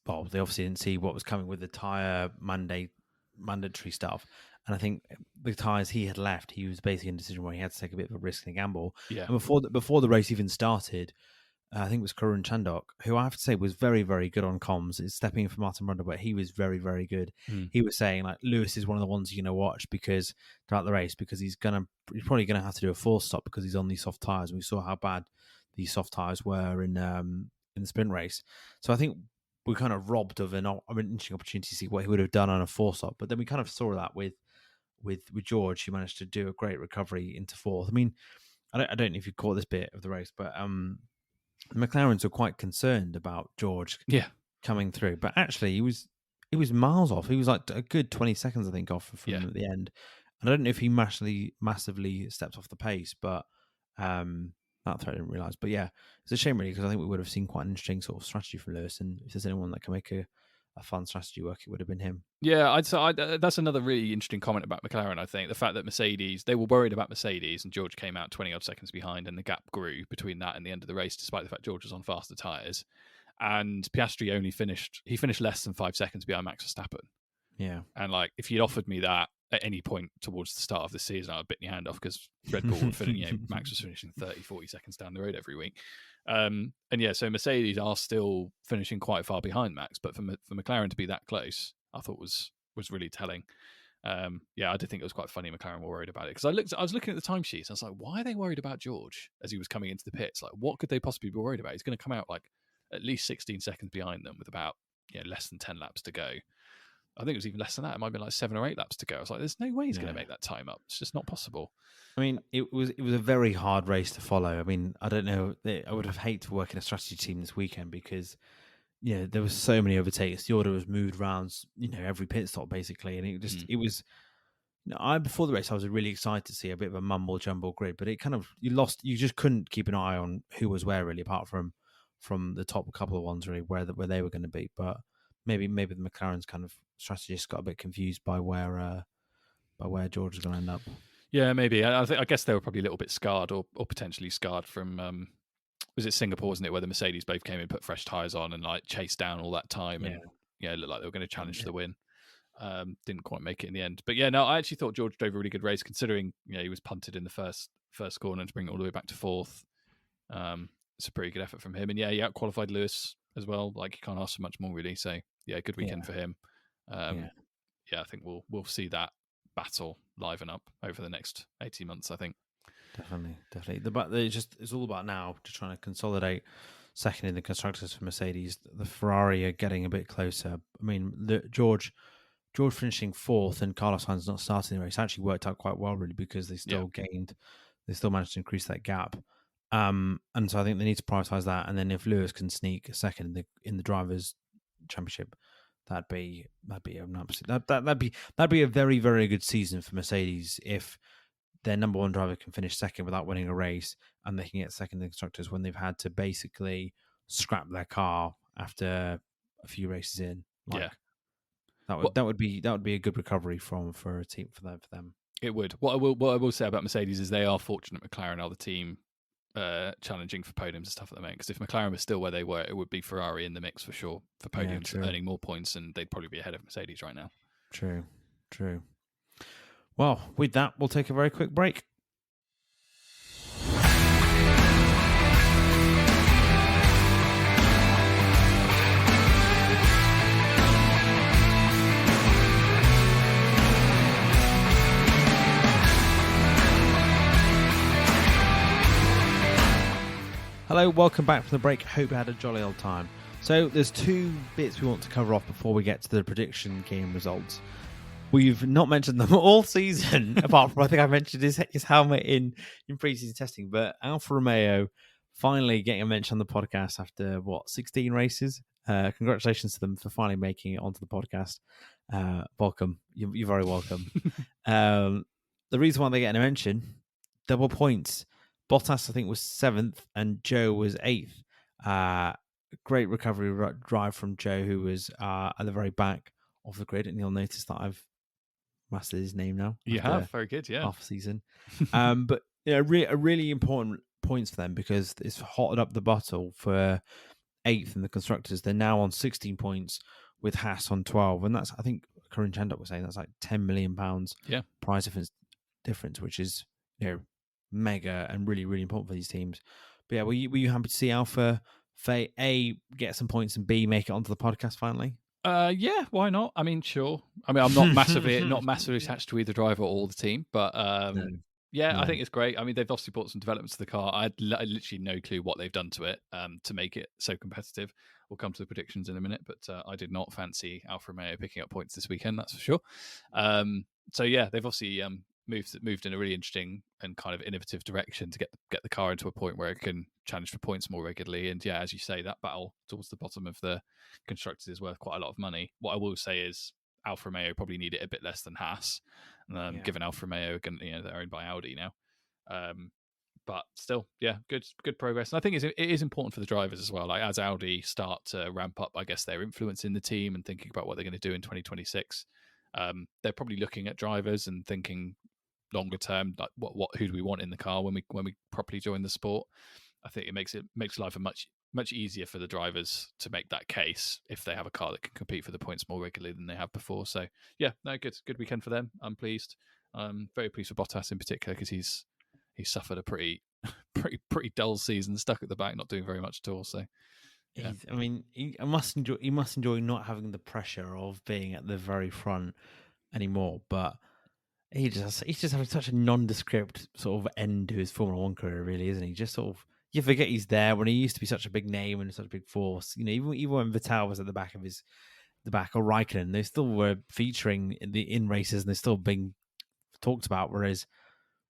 obviously didn't see what was coming with the tyre mandatory stuff. And I think the tyres he had left, he was basically in a decision where he had to take a bit of a risk and a gamble. Yeah. And before the race even started, I think it was Karun Chandhok, who I have to say was very, very good on comms. It's stepping in for Martin Brundle, but he was very, very good. He was saying, like, Lewis is one of the ones you're going to watch because throughout the race, because he's probably going to have to do a force stop because he's on these soft tyres. And we saw how bad these soft tyres were in the sprint race. So I think we kind of robbed of an interesting opportunity to see what he would have done on a force stop. But then we kind of saw that with George, who managed to do a great recovery into fourth. I mean, I don't know if you caught this bit of the race, but the McLarens were quite concerned about George coming through. But actually, he was miles off. He was like a good 20 seconds, I think, off from at the end. And I don't know if he massively stepped off the pace, but that threat I didn't realise. But yeah, it's a shame really, because I think we would have seen quite an interesting sort of strategy from Lewis. And if there's anyone that can make a fun strategy work, it would have been him. Yeah, I'd say that's another really interesting comment about McLaren. I think the fact that Mercedes, they were worried about Mercedes, and George came out 20 odd seconds behind, and the gap grew between that and the end of the race, despite the fact George was on faster tyres. And Piastri finished less than 5 seconds behind Max Verstappen. Yeah, and like, if you'd offered me that at any point towards the start of the season, I'd bit your hand off, because Red Bull would Max was finishing 30, 40 seconds down the road every week. And yeah, so Mercedes are still finishing quite far behind Max, but for McLaren to be that close, I thought was really telling. Yeah, I did think it was quite funny McLaren were worried about it, because I was looking at the timesheets, and I was like, why are they worried about George as he was coming into the pits? Like, what could they possibly be worried about? He's going to come out like at least 16 seconds behind them with about less than 10 laps to go. I think it was even less than that. It might have been like 7 or 8 laps to go. I was like, there's no way he's going to make that time up. It's just not possible. I mean, it was a very hard race to follow. I mean, I don't know. I would have hated to work in a strategy team this weekend, because there was so many overtakes. The order was moved around, every pit stop basically, and it was. Before the race, I was really excited to see a bit of a mumble jumble grid, but it kind of you just couldn't keep an eye on who was where really, apart from the top couple of ones really where they were going to be. But maybe the McLaren's kind of strategists got a bit confused by where George is going to end up. Yeah, maybe. I guess they were probably a little bit scarred, or potentially scarred from was it Singapore, wasn't it, where the Mercedes both came in, put fresh tyres on, and like chased down all that time, and it looked like they were going to challenge the win. Didn't quite make it in the end. But yeah, no, I actually thought George drove a really good race, considering he was punted in the first corner, and to bring it all the way back to fourth. It's a pretty good effort from him, and he outqualified Lewis as well. Like, you can't ask for much more really. So yeah, good weekend for him. I think we'll see that battle liven up over the next 18 months, I think. Definitely. It's all about now just trying to consolidate second in the constructors for Mercedes. The Ferrari are getting a bit closer. I mean, George finishing fourth and Carlos Sainz not starting the race actually worked out quite well, really, because they still managed to increase that gap. And so I think they need to prioritize that. And then if Lewis can sneak a second in the drivers' championship, that'd be a very, very good season for Mercedes if their number one driver can finish second without winning a race, and they can get second in constructors when they've had to basically scrap their car after a few races in. That would be a good recovery for a team for them. It would. What I will say about Mercedes is they are fortunate McLaren are the team challenging for podiums and stuff at the moment. Because if McLaren was still where they were, it would be Ferrari in the mix for sure for podiums, earning more points, and they'd probably be ahead of Mercedes right now. True. Well, with that, we'll take a very quick break. Hello, welcome back from the break. Hope you had a jolly old time. So there's two bits we want to cover off before we get to the prediction game results. We've not mentioned them all season, apart from I think I mentioned his helmet in pre-season testing. But Alfa Romeo finally getting a mention on the podcast after 16 races. Congratulations to them for finally making it onto the podcast. Welcome, you're very welcome. The reason why they're getting a mention, double points. Bottas, I think, was 7th and Joe was 8th. Great recovery drive from Joe, who was at the very back of the grid. And you'll notice that I've mastered his name now. You have? Very good, yeah. Half a season. But a really important points for them because it's hotted up the bottle for 8th in the Constructors. They're now on 16 points with Haas on 12. And that's, I think, Corinne Chandok was saying, that's like £10 million prize difference, which is, mega and really, really important for these teams. But yeah, were you happy to see Alfa A get some points and B make it onto the podcast finally? Yeah, why not? I mean, sure. I mean, I'm not massively attached to either driver or the team, but no. I think it's great. I mean, they've obviously brought some developments to the car. I had literally no clue what they've done to it to make it so competitive. We'll come to the predictions in a minute, but I did not fancy Alfa Romeo picking up points this weekend, that's for sure. So yeah, they've obviously moved in a really interesting and kind of innovative direction to get the car into a point where it can challenge for points more regularly. And yeah, as you say, that battle towards the bottom of the constructors is worth quite a lot of money. What I will say is Alfa Romeo probably need it a bit less than Haas, given Alfa Romeo they're owned by Audi now. But still, yeah, good progress. And I think it is important for the drivers as well. Like as Audi start to ramp up, I guess, their influence in the team and thinking about what they're going to do in 2026. They're probably looking at drivers and thinking longer term, like who do we want in the car when we properly join the sport. I think it makes life much easier for the drivers to make that case if they have a car that can compete for the points more regularly than they have before. So yeah, no, good weekend for them. I'm pleased. Very pleased with Bottas in particular because he's suffered a pretty dull season, stuck at the back, not doing very much at all. So yeah. He must enjoy not having the pressure of being at the very front anymore, but he's just having such a nondescript sort of end to his Formula One career, really, isn't he? Just sort of, you forget he's there when he used to be such a big name and such a big force. Even when Vettel was at the back or Raikkonen, they still were featuring in races and they're still being talked about. Whereas,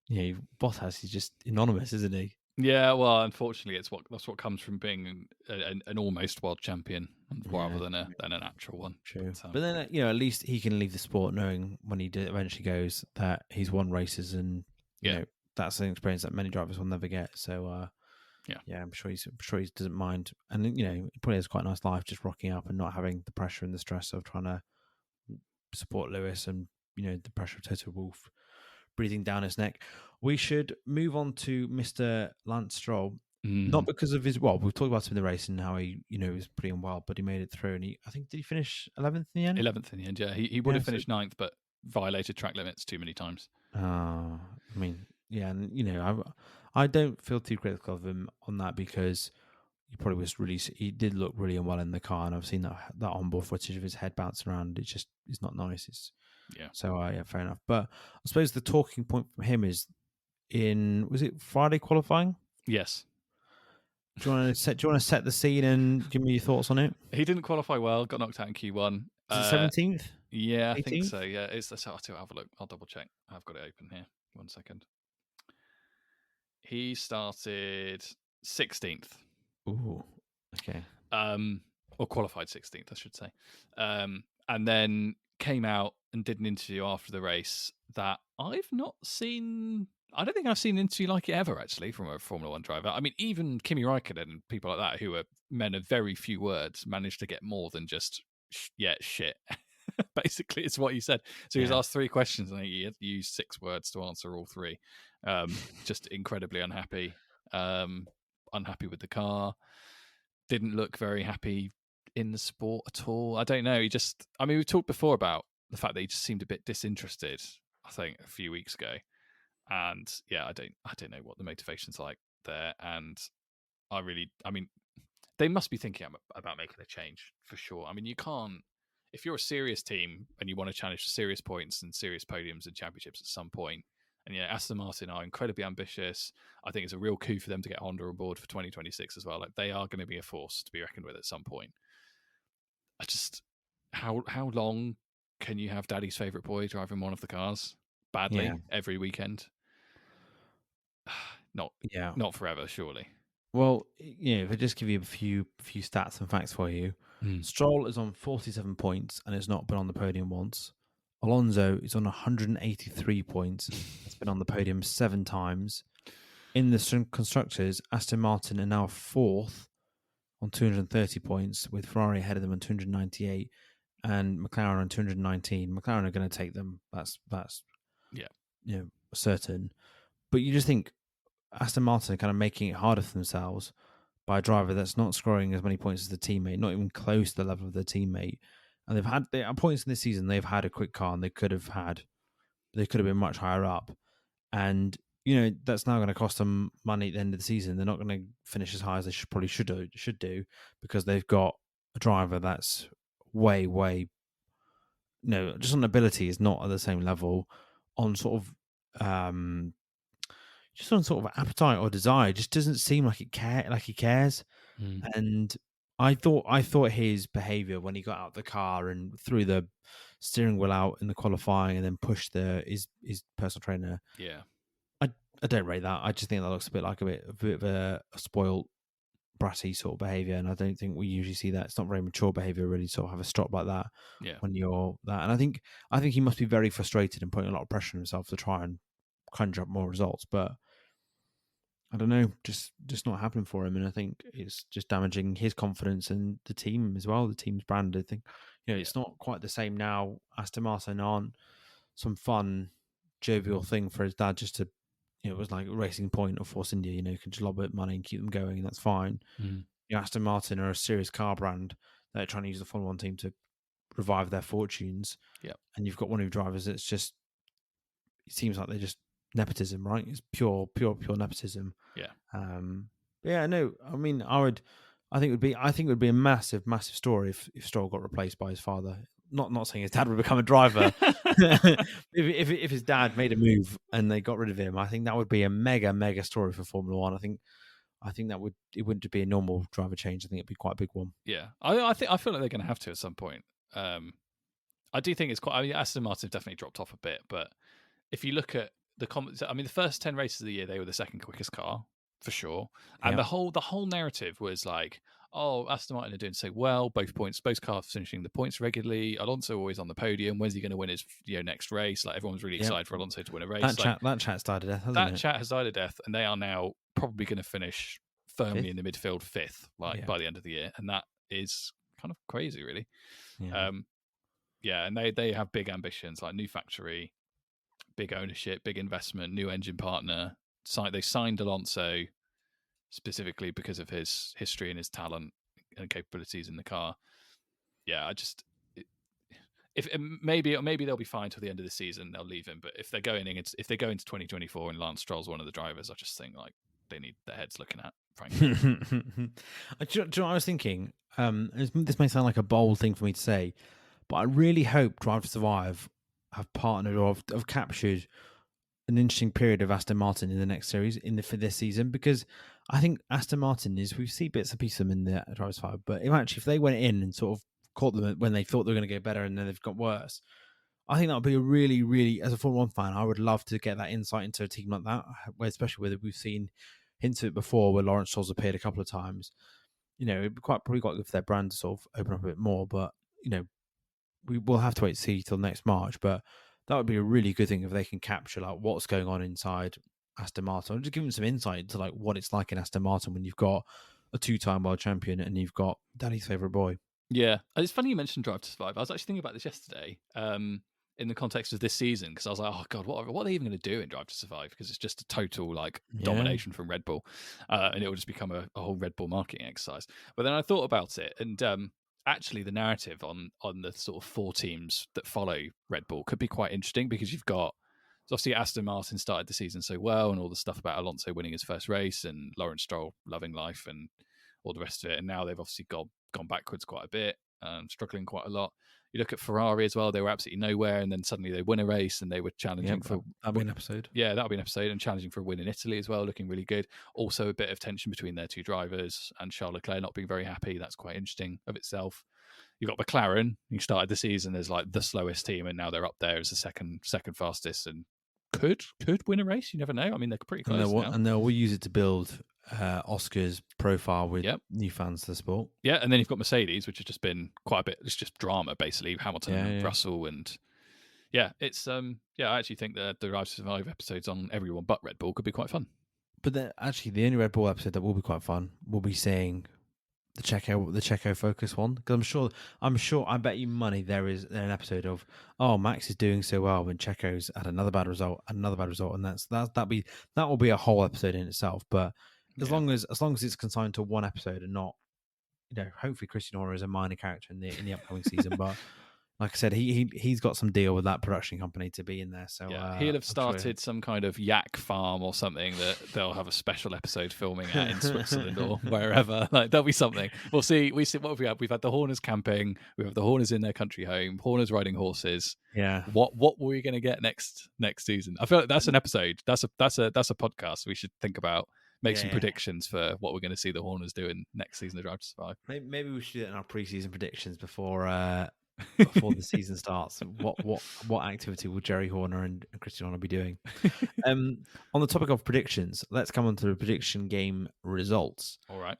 Bottas is just anonymous, isn't he? Yeah, well, unfortunately, that's what comes from being an almost world champion rather than an actual one. True, but then at least he can leave the sport knowing when he eventually goes that he's won races, and that's an experience that many drivers will never get. So I'm sure he doesn't mind, and he probably has quite a nice life just rocking up and not having the pressure and the stress of trying to support Lewis and the pressure of Toto Wolff breathing down his neck. We should move on to Mr. Lance Stroll. Not because of his, we've talked about him in the race and how he, was pretty unwell, but he made it through. And did he finish 11th in the end? 11th in the end, yeah. He would have finished 9th, but violated track limits too many times. And I don't feel too critical of him on that because he did look really unwell in the car, and I've seen that onboard footage of his head bouncing around. It's not nice. Fair enough. But I suppose the talking point from him is was it Friday qualifying? Yes. Do you want to set the scene and give me your thoughts on it? He didn't qualify well, got knocked out in Q1. Is it 17th? Yeah, 18th? I think so. Yeah, I'll have a look. I'll double check. I've got it open here. 1 second. He started 16th. Ooh, okay. Or qualified 16th, I should say. And then came out and did an interview after the race that I've not seen I don't think I've seen an interview like it ever, actually, from a Formula One driver. I mean, even Kimi Räikkönen and people like that, who are men of very few words, managed to get more than just, shit. Basically, it's what he said. So he was asked 3 questions, and he used 6 words to answer all 3. Just incredibly unhappy. Unhappy with the car. Didn't look very happy in the sport at all. I don't know. We've talked before about the fact that he just seemed a bit disinterested, I think, a few weeks ago. And yeah, I don't know what the motivation's like there. And they must be thinking about making a change for sure. I mean, you can't, if you're a serious team and you want to challenge for serious points and serious podiums and championships at some point, and Aston Martin are incredibly ambitious. I think it's a real coup for them to get Honda on board for 2026 as well. Like, they are going to be a force to be reckoned with at some point. How long can you have Daddy's favourite boy driving one of the cars badly every weekend? Not forever, surely. Well, if I just give you a few stats and facts for you, Stroll is on 47 points and has not been on the podium once. Alonso is on 183 points. It's been on the podium 7 times. In the constructors, Aston Martin are now 4th on 230 points, with Ferrari ahead of them on 298 and McLaren on 219. McLaren are going to take them. That's certain. But you just think Aston Martin are kind of making it harder for themselves by a driver that's not scoring as many points as the teammate, not even close to the level of their teammate. And they at points in this season, they've had a quick car and they could have been much higher up. And, that's now going to cost them money at the end of the season. They're not going to finish as high as they should do because they've got a driver that's way, way, just on ability is not at the same level, on sort of, just on sort of appetite or desire. It just doesn't seem like he cares. And I thought his behaviour when he got out of the car and threw the steering wheel out in the qualifying and then pushed his personal trainer. Yeah, I don't rate that. I just think that looks a bit of a spoiled, bratty sort of behaviour, and I don't think we usually see that. It's not very mature behaviour, really, sort of have a stop like that. Yeah. When you're that, and I think he must be very frustrated and putting a lot of pressure on himself to try and conjure up more results, but I don't know, just not happening for him, and I think it's just damaging his confidence and the team as well. The team's brand, I think, it's not quite the same now. Aston Martin aren't some fun, jovial thing for his dad just to, it was like Racing Point or Force India. You can just lob it money and keep them going, and that's fine. Aston Martin are a serious car brand that are trying to use the Formula One team to revive their fortunes. Yeah, and you've got one of your drivers that's just, it seems like they're just nepotism, right? It's pure nepotism. Yeah. No. I mean, I think it would be a massive story if Stroll got replaced by his father. Not saying his dad would become a driver. if his dad made a move and they got rid of him, I think that would be a mega story for Formula One. I think it wouldn't be a normal driver change. I think it'd be quite a big one. Yeah, I feel like they're going to have to at some point. I do think it's quite. I mean, Aston Martin definitely dropped off a bit, but if you look at the first 10 races of the year, they were the second quickest car for sure, and the whole narrative was like, oh, Aston Martin are doing so well, both cars finishing the points regularly. Alonso always on the podium. When's he going to win his next race? Like, everyone's really excited for Alonso to win a race. That chat's died a death, hasn't it? That chat has died a death, and they are now probably going to finish firmly in the midfield 5th, by the end of the year, and that is kind of crazy, really. And they have big ambitions, like new factory, big ownership, big investment, new engine partner. They signed Alonso specifically because of his history and his talent and capabilities in the car. Yeah, maybe they'll be fine till the end of the season. They'll leave him, but if they go into 2024 and Lance Stroll's one of the drivers, I just think like they need their heads looking at. Frankly, do you know what I was thinking? This may sound like a bold thing for me to say, but I really hope Drive to Survive have partnered or have captured an interesting period of Aston Martin in the next series for this season, because I think Aston Martin we see bits and pieces of them in the Drive to Survive, but if they went in and sort of caught them when they thought they were going to get better and then they've got worse, I think that would be a really, really, as a Formula One fan, I would love to get that insight into a team like that, especially where we've seen hints of it before, where Lawrence Stroll's appeared a couple of times. It'd be probably quite good for their brand to sort of open up a bit more, but we will have to wait to see till next March. But that would be a really good thing if they can capture like what's going on inside Aston Martin. Just give them some insight into like what it's like in Aston Martin when you've got a 2-time world champion and you've got Daddy's favourite boy. Yeah, it's funny you mentioned Drive to Survive. I was actually thinking about this yesterday in the context of this season, because I was like, oh God, what are they even going to do in Drive to Survive? Because it's just a total domination from Red Bull, and it will just become a whole Red Bull marketing exercise. But then I thought about it, and actually the narrative on the sort of 4 teams that follow Red Bull could be quite interesting, because you've got, so obviously Aston Martin started the season so well, and all the stuff about Alonso winning his first race and Lawrence Stroll loving life and all the rest of it. And now they've obviously gone backwards quite a bit, struggling quite a lot. You look at Ferrari as well; they were absolutely nowhere, and then suddenly they win a race, and they were challenging for. That'll be an episode. Yeah, that'll be an episode, and challenging for a win in Italy as well, looking really good. Also, a bit of tension between their 2 drivers, and Charles Leclerc not being very happy. That's quite interesting of itself. You've got McLaren, who started the season as like the slowest team, and now they're up there as the second fastest, and could win a race. You never know. I mean, they're pretty close now. And they'll use it to build Oscar's profile with new fans to the sport. Yeah, and then you've got Mercedes, which has just been quite a bit. It's just drama, basically. Hamilton, and Russell, and it's I actually think that the Drive to Survive episodes on everyone but Red Bull could be quite fun. But actually, the only Red Bull episode that will be quite fun will be seeing the Checo focus one, because I'm sure I bet you money there is an episode of Max is doing so well when Checo's had another bad result, and that will be a whole episode in itself. But as long as it's consigned to one episode and not, hopefully Christian Horner is a minor character in the upcoming season, but. Like I said, he's got some deal with that production company to be in there. So he'll have started some kind of yak farm or something that they'll have a special episode filming at in Switzerland or wherever. Like there'll be something. We'll see. What have we had? We've had the Horners camping. We have the Horners in their country home. Horners riding horses. Yeah. What were we going to get next season? I feel like that's an episode. That's a podcast we should think about. Make some predictions for what we're going to see the Horners doing next season of Drive to Survive. Maybe we should do it in our pre-season predictions before the season starts. What activity will Jerry Horner and Christian Horner be doing? On the topic of predictions, let's come on to the prediction game results. All right.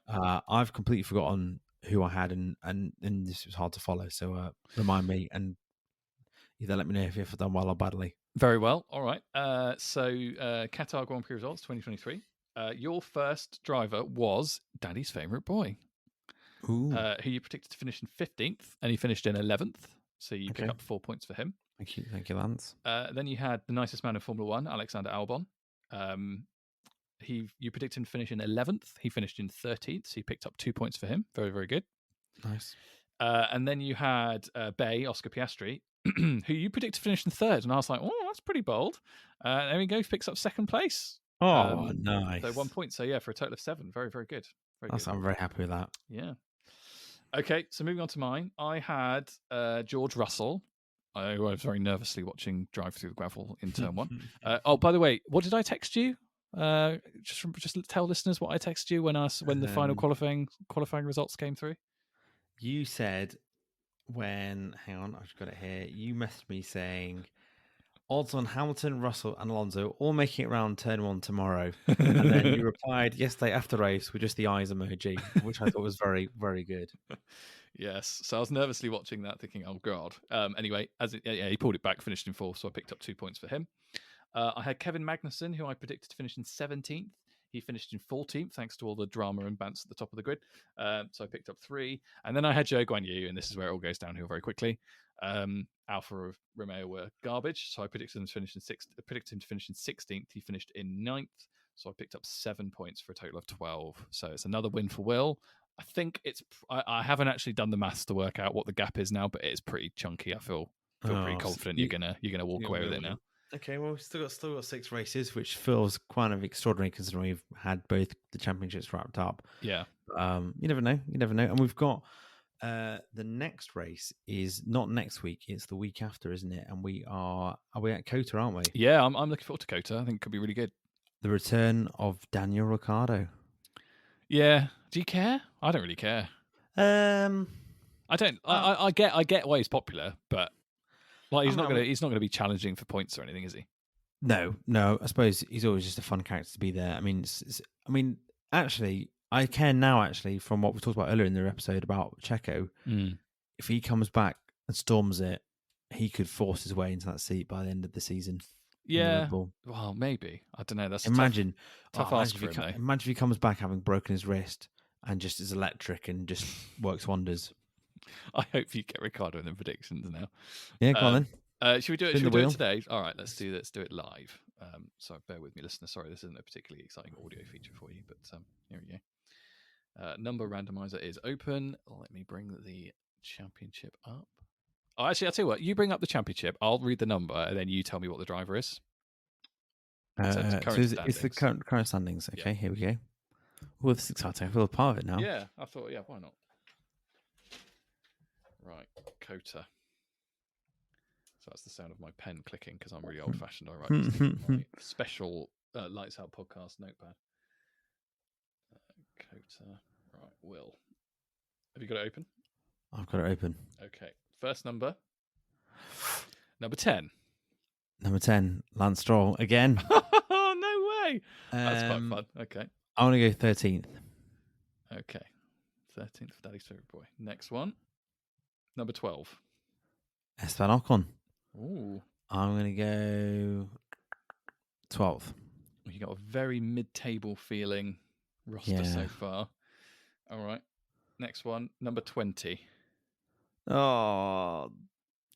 I've completely forgotten who I had, and this was hard to follow. So remind me, and either let me know if you've done well or badly. Very well. All right. So Qatar Grand Prix results 2023. Your first driver was Daddy's favourite boy. Who you predicted to finish in 15th, and he finished in 11th. So you pick up 4 points for him. Thank you, Lance. Then you had the nicest man in Formula One, Alexander Albon. You predicted him to finish in 11th. He finished in 13th, so you picked up 2 points for him. Very, very good. Nice. And then you had Bay, Oscar Piastri, who you predicted to finish in 3rd, and I was like, oh, that's pretty bold. There we go. He picks up 2nd place. Oh, nice. So 1 point. So yeah, for a total of 7. Very, very good. I'm very happy with that. Yeah. Okay, so moving on to mine. I had George Russell. I was very nervously watching Drive Through the Gravel in turn 1. By the way, what did I text you? Just tell listeners what I texted you when the final qualifying results came through. You said hang on, I've got it here. You messaged me saying odds on Hamilton, Russell, and Alonso all making it around turn 1 tomorrow. And then you replied yesterday after race with just the eyes emoji, which I thought was very, very good. Yes. So I was nervously watching that thinking, oh, God. Anyway, he pulled it back, finished in 4th, so I picked up 2 points for him. I had Kevin Magnussen, who I predicted to finish in 17th. He finished in 14th, thanks to all the drama and bants at the top of the grid. So I picked up 3. And then I had Zhou Guanyu, and this is where it all goes downhill very quickly. Alfa Romeo were garbage, so I predicted him to finish in 16th. He finished in 9th, so I picked up 7 points for a total of 12. So it's another win for Will. I think I haven't actually done the maths to work out what the gap is now, but it is pretty chunky. I feel pretty confident you're gonna walk away with it now. Okay, well, we've still got 6 races, which feels kind of extraordinary considering we've had both the championships wrapped up. Yeah. You never know, and we've got. The next race is not next week; it's the week after, isn't it? And are we at COTA, aren't we? Yeah, I'm looking forward to COTA. I think it could be really good. The return of Daniel Ricciardo. Yeah. Do you care? I don't really care. I don't. I get why he's popular, but he's not gonna be challenging for points or anything, is he? No. I suppose he's always just a fun character to be there. I mean, actually. I care now, actually, from what we talked about earlier in the episode about Checo. If he comes back and storms it, he could force his way into that seat by the end of the season. Yeah. Well, maybe. I don't know. That's imagine tough ask for him. Imagine if he comes back having broken his wrist and just is electric and just works wonders. I hope you get Ricardo in the predictions now. Yeah, go on then. Should we do it? Should we do it today? All right, let's do it live. Sorry, bear with me, listener. Sorry, this isn't a particularly exciting audio feature for you, but here we go. Number randomizer is open. Let me bring the championship up. Oh, actually, I'll tell you what. You bring up the championship. I'll read the number, and then you tell me what the driver is. It's the current standings. Okay, Here we go. Well, this is exciting. I feel a part of it now. Yeah, I thought, why not? Right, Qatar. So that's the sound of my pen clicking because I'm really old-fashioned. I write this my special Lights Out podcast notepad. Qatar. Right, Will. Have you got it open? I've got it open. Okay. First number. Number 10. Number 10, Lance Stroll again. Oh, no way. That's quite fun. Okay. I want to go 13th. Okay. 13th for Daddy's favourite boy. Next one. Number 12. Esteban Ocon. Ooh. I'm going to go 12th. You got a very mid-table feeling roster so far. All right. Next one. Number 20. Oh,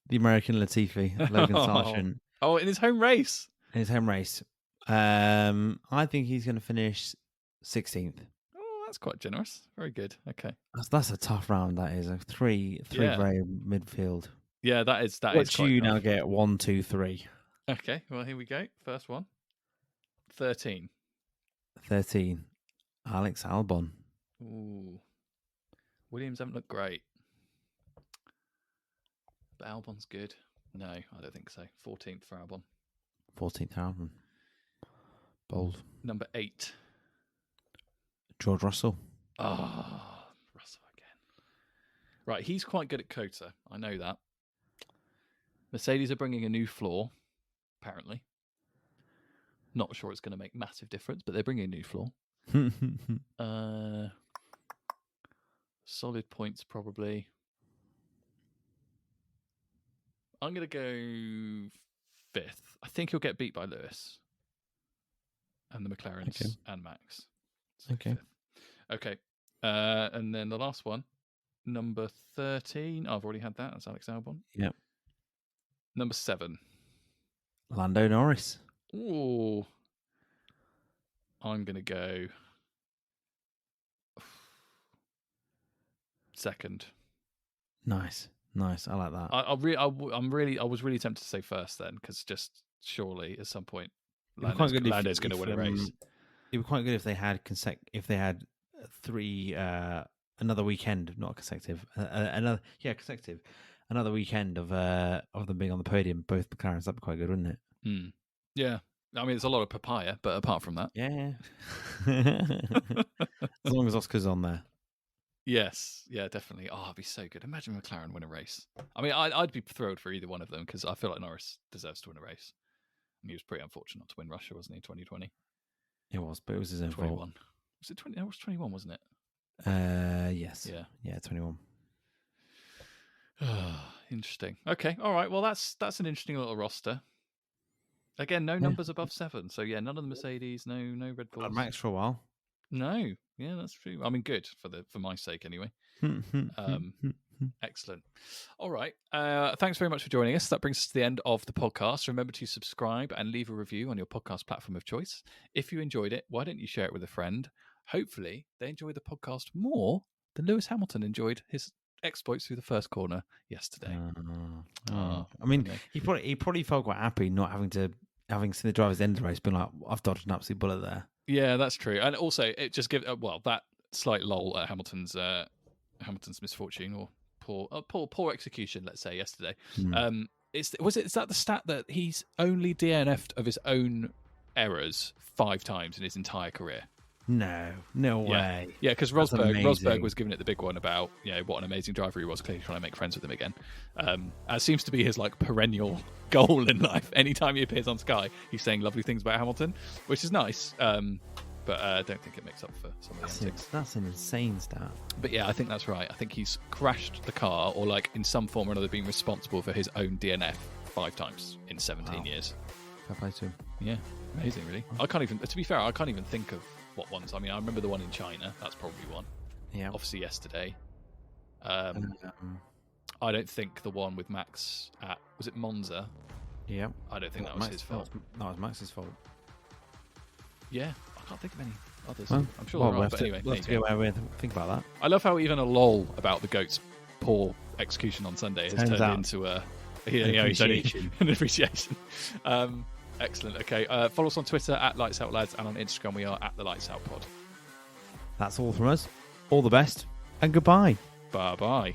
the American Latifi, Logan Sargent. Oh, in his home race. I think he's going to finish 16th. Oh, that's quite generous. Very good. Okay. That's a tough round. That is a three very midfield. Yeah, that is. What do you now get? 1, 2, 3. Okay. Well, here we go. First one. 13. 13. Alex Albon. Ooh. Williams haven't looked great. But Albon's good. No, I don't think so. 14th for Albon. 14th Albon. Bold. Number 8. George Russell. Oh, Russell again. Right, he's quite good at Qatar. I know that. Mercedes are bringing a new floor, apparently. Not sure it's going to make massive difference, but they're bringing a new floor. Solid points, probably. I'm going to go 5th. I think he'll get beat by Lewis and the McLarens and Max. So okay. 5th. Okay. And then the last one, number 13. Oh, I've already had that. That's Alex Albon. Yep. Number 7. Lando Norris. Ooh. I'm going to go 2nd. Nice. I like that. I was really tempted to say 1st then, because just surely at some point Lando's going to win a race. It would be quite good if they had three another weekend, not consecutive, consecutive, another weekend of them being on the podium, both McLarens. That'd be quite good, wouldn't it? Mm. Yeah. I mean, there's a lot of papaya, but apart from that, yeah. As long as Oscar's on there. Yes, yeah, definitely. Oh, it'd be so good. Imagine McLaren win a race. I mean, I'd be thrilled for either one of them because I feel like Norris deserves to win a race. And he was pretty unfortunate not to win Russia, wasn't he? 2020. It was, but it was his own 21. fault. Was it 20? That was 21, wasn't it? Yes. Yeah, 21. Interesting. Okay, all right. Well, that's an interesting little roster. Again, no numbers above 7. So yeah, none of the Mercedes, no Red Bulls. Max for a while. No, yeah, that's true. I mean, good for my sake, anyway. Excellent. All right. Thanks very much for joining us. That brings us to the end of the podcast. Remember to subscribe and leave a review on your podcast platform of choice. If you enjoyed it, why don't you share it with a friend? Hopefully, they enjoy the podcast more than Lewis Hamilton enjoyed his exploits through the first corner yesterday. I mean, he probably felt quite happy not having seen the drivers end of the race, being like, I've dodged an absolute bullet there. Yeah, that's true. And also, it just gives that slight lull at Hamilton's misfortune or poor execution, let's say, yesterday. Is that the stat that he's only DNF'd of his own errors 5 times in his entire career? No way. Yeah, because Rosberg was giving it the big one about what an amazing driver he was, clearly trying to make friends with him again. As seems to be his perennial goal in life. Anytime he appears on Sky, he's saying lovely things about Hamilton, which is nice. But I don't think it makes up for some of the antics. That's an insane stat. But yeah, I think that's right. I think he's crashed the car or in some form or another been responsible for his own DNF 5 times in 17 years. Fair play to him. Yeah, amazing, really. To be fair, I can't even think of what ones. I mean, I remember the one in China. That's probably one. Yeah. Obviously, yesterday. I don't think the one with Max was it Monza? Yeah. I don't think that was his fault. That was Max's fault. Yeah, I can't think of any others. Well, I'm sure there are, but anyway. Let's go away and think about that. I love how even a lol about the GOAT's poor execution on Sunday has turned into an appreciation. Excellent. Okay, follow us on Twitter at LightsOutLads and on Instagram we are at the Lights Out Pod. That's all from us. All the best and goodbye. Bye-bye.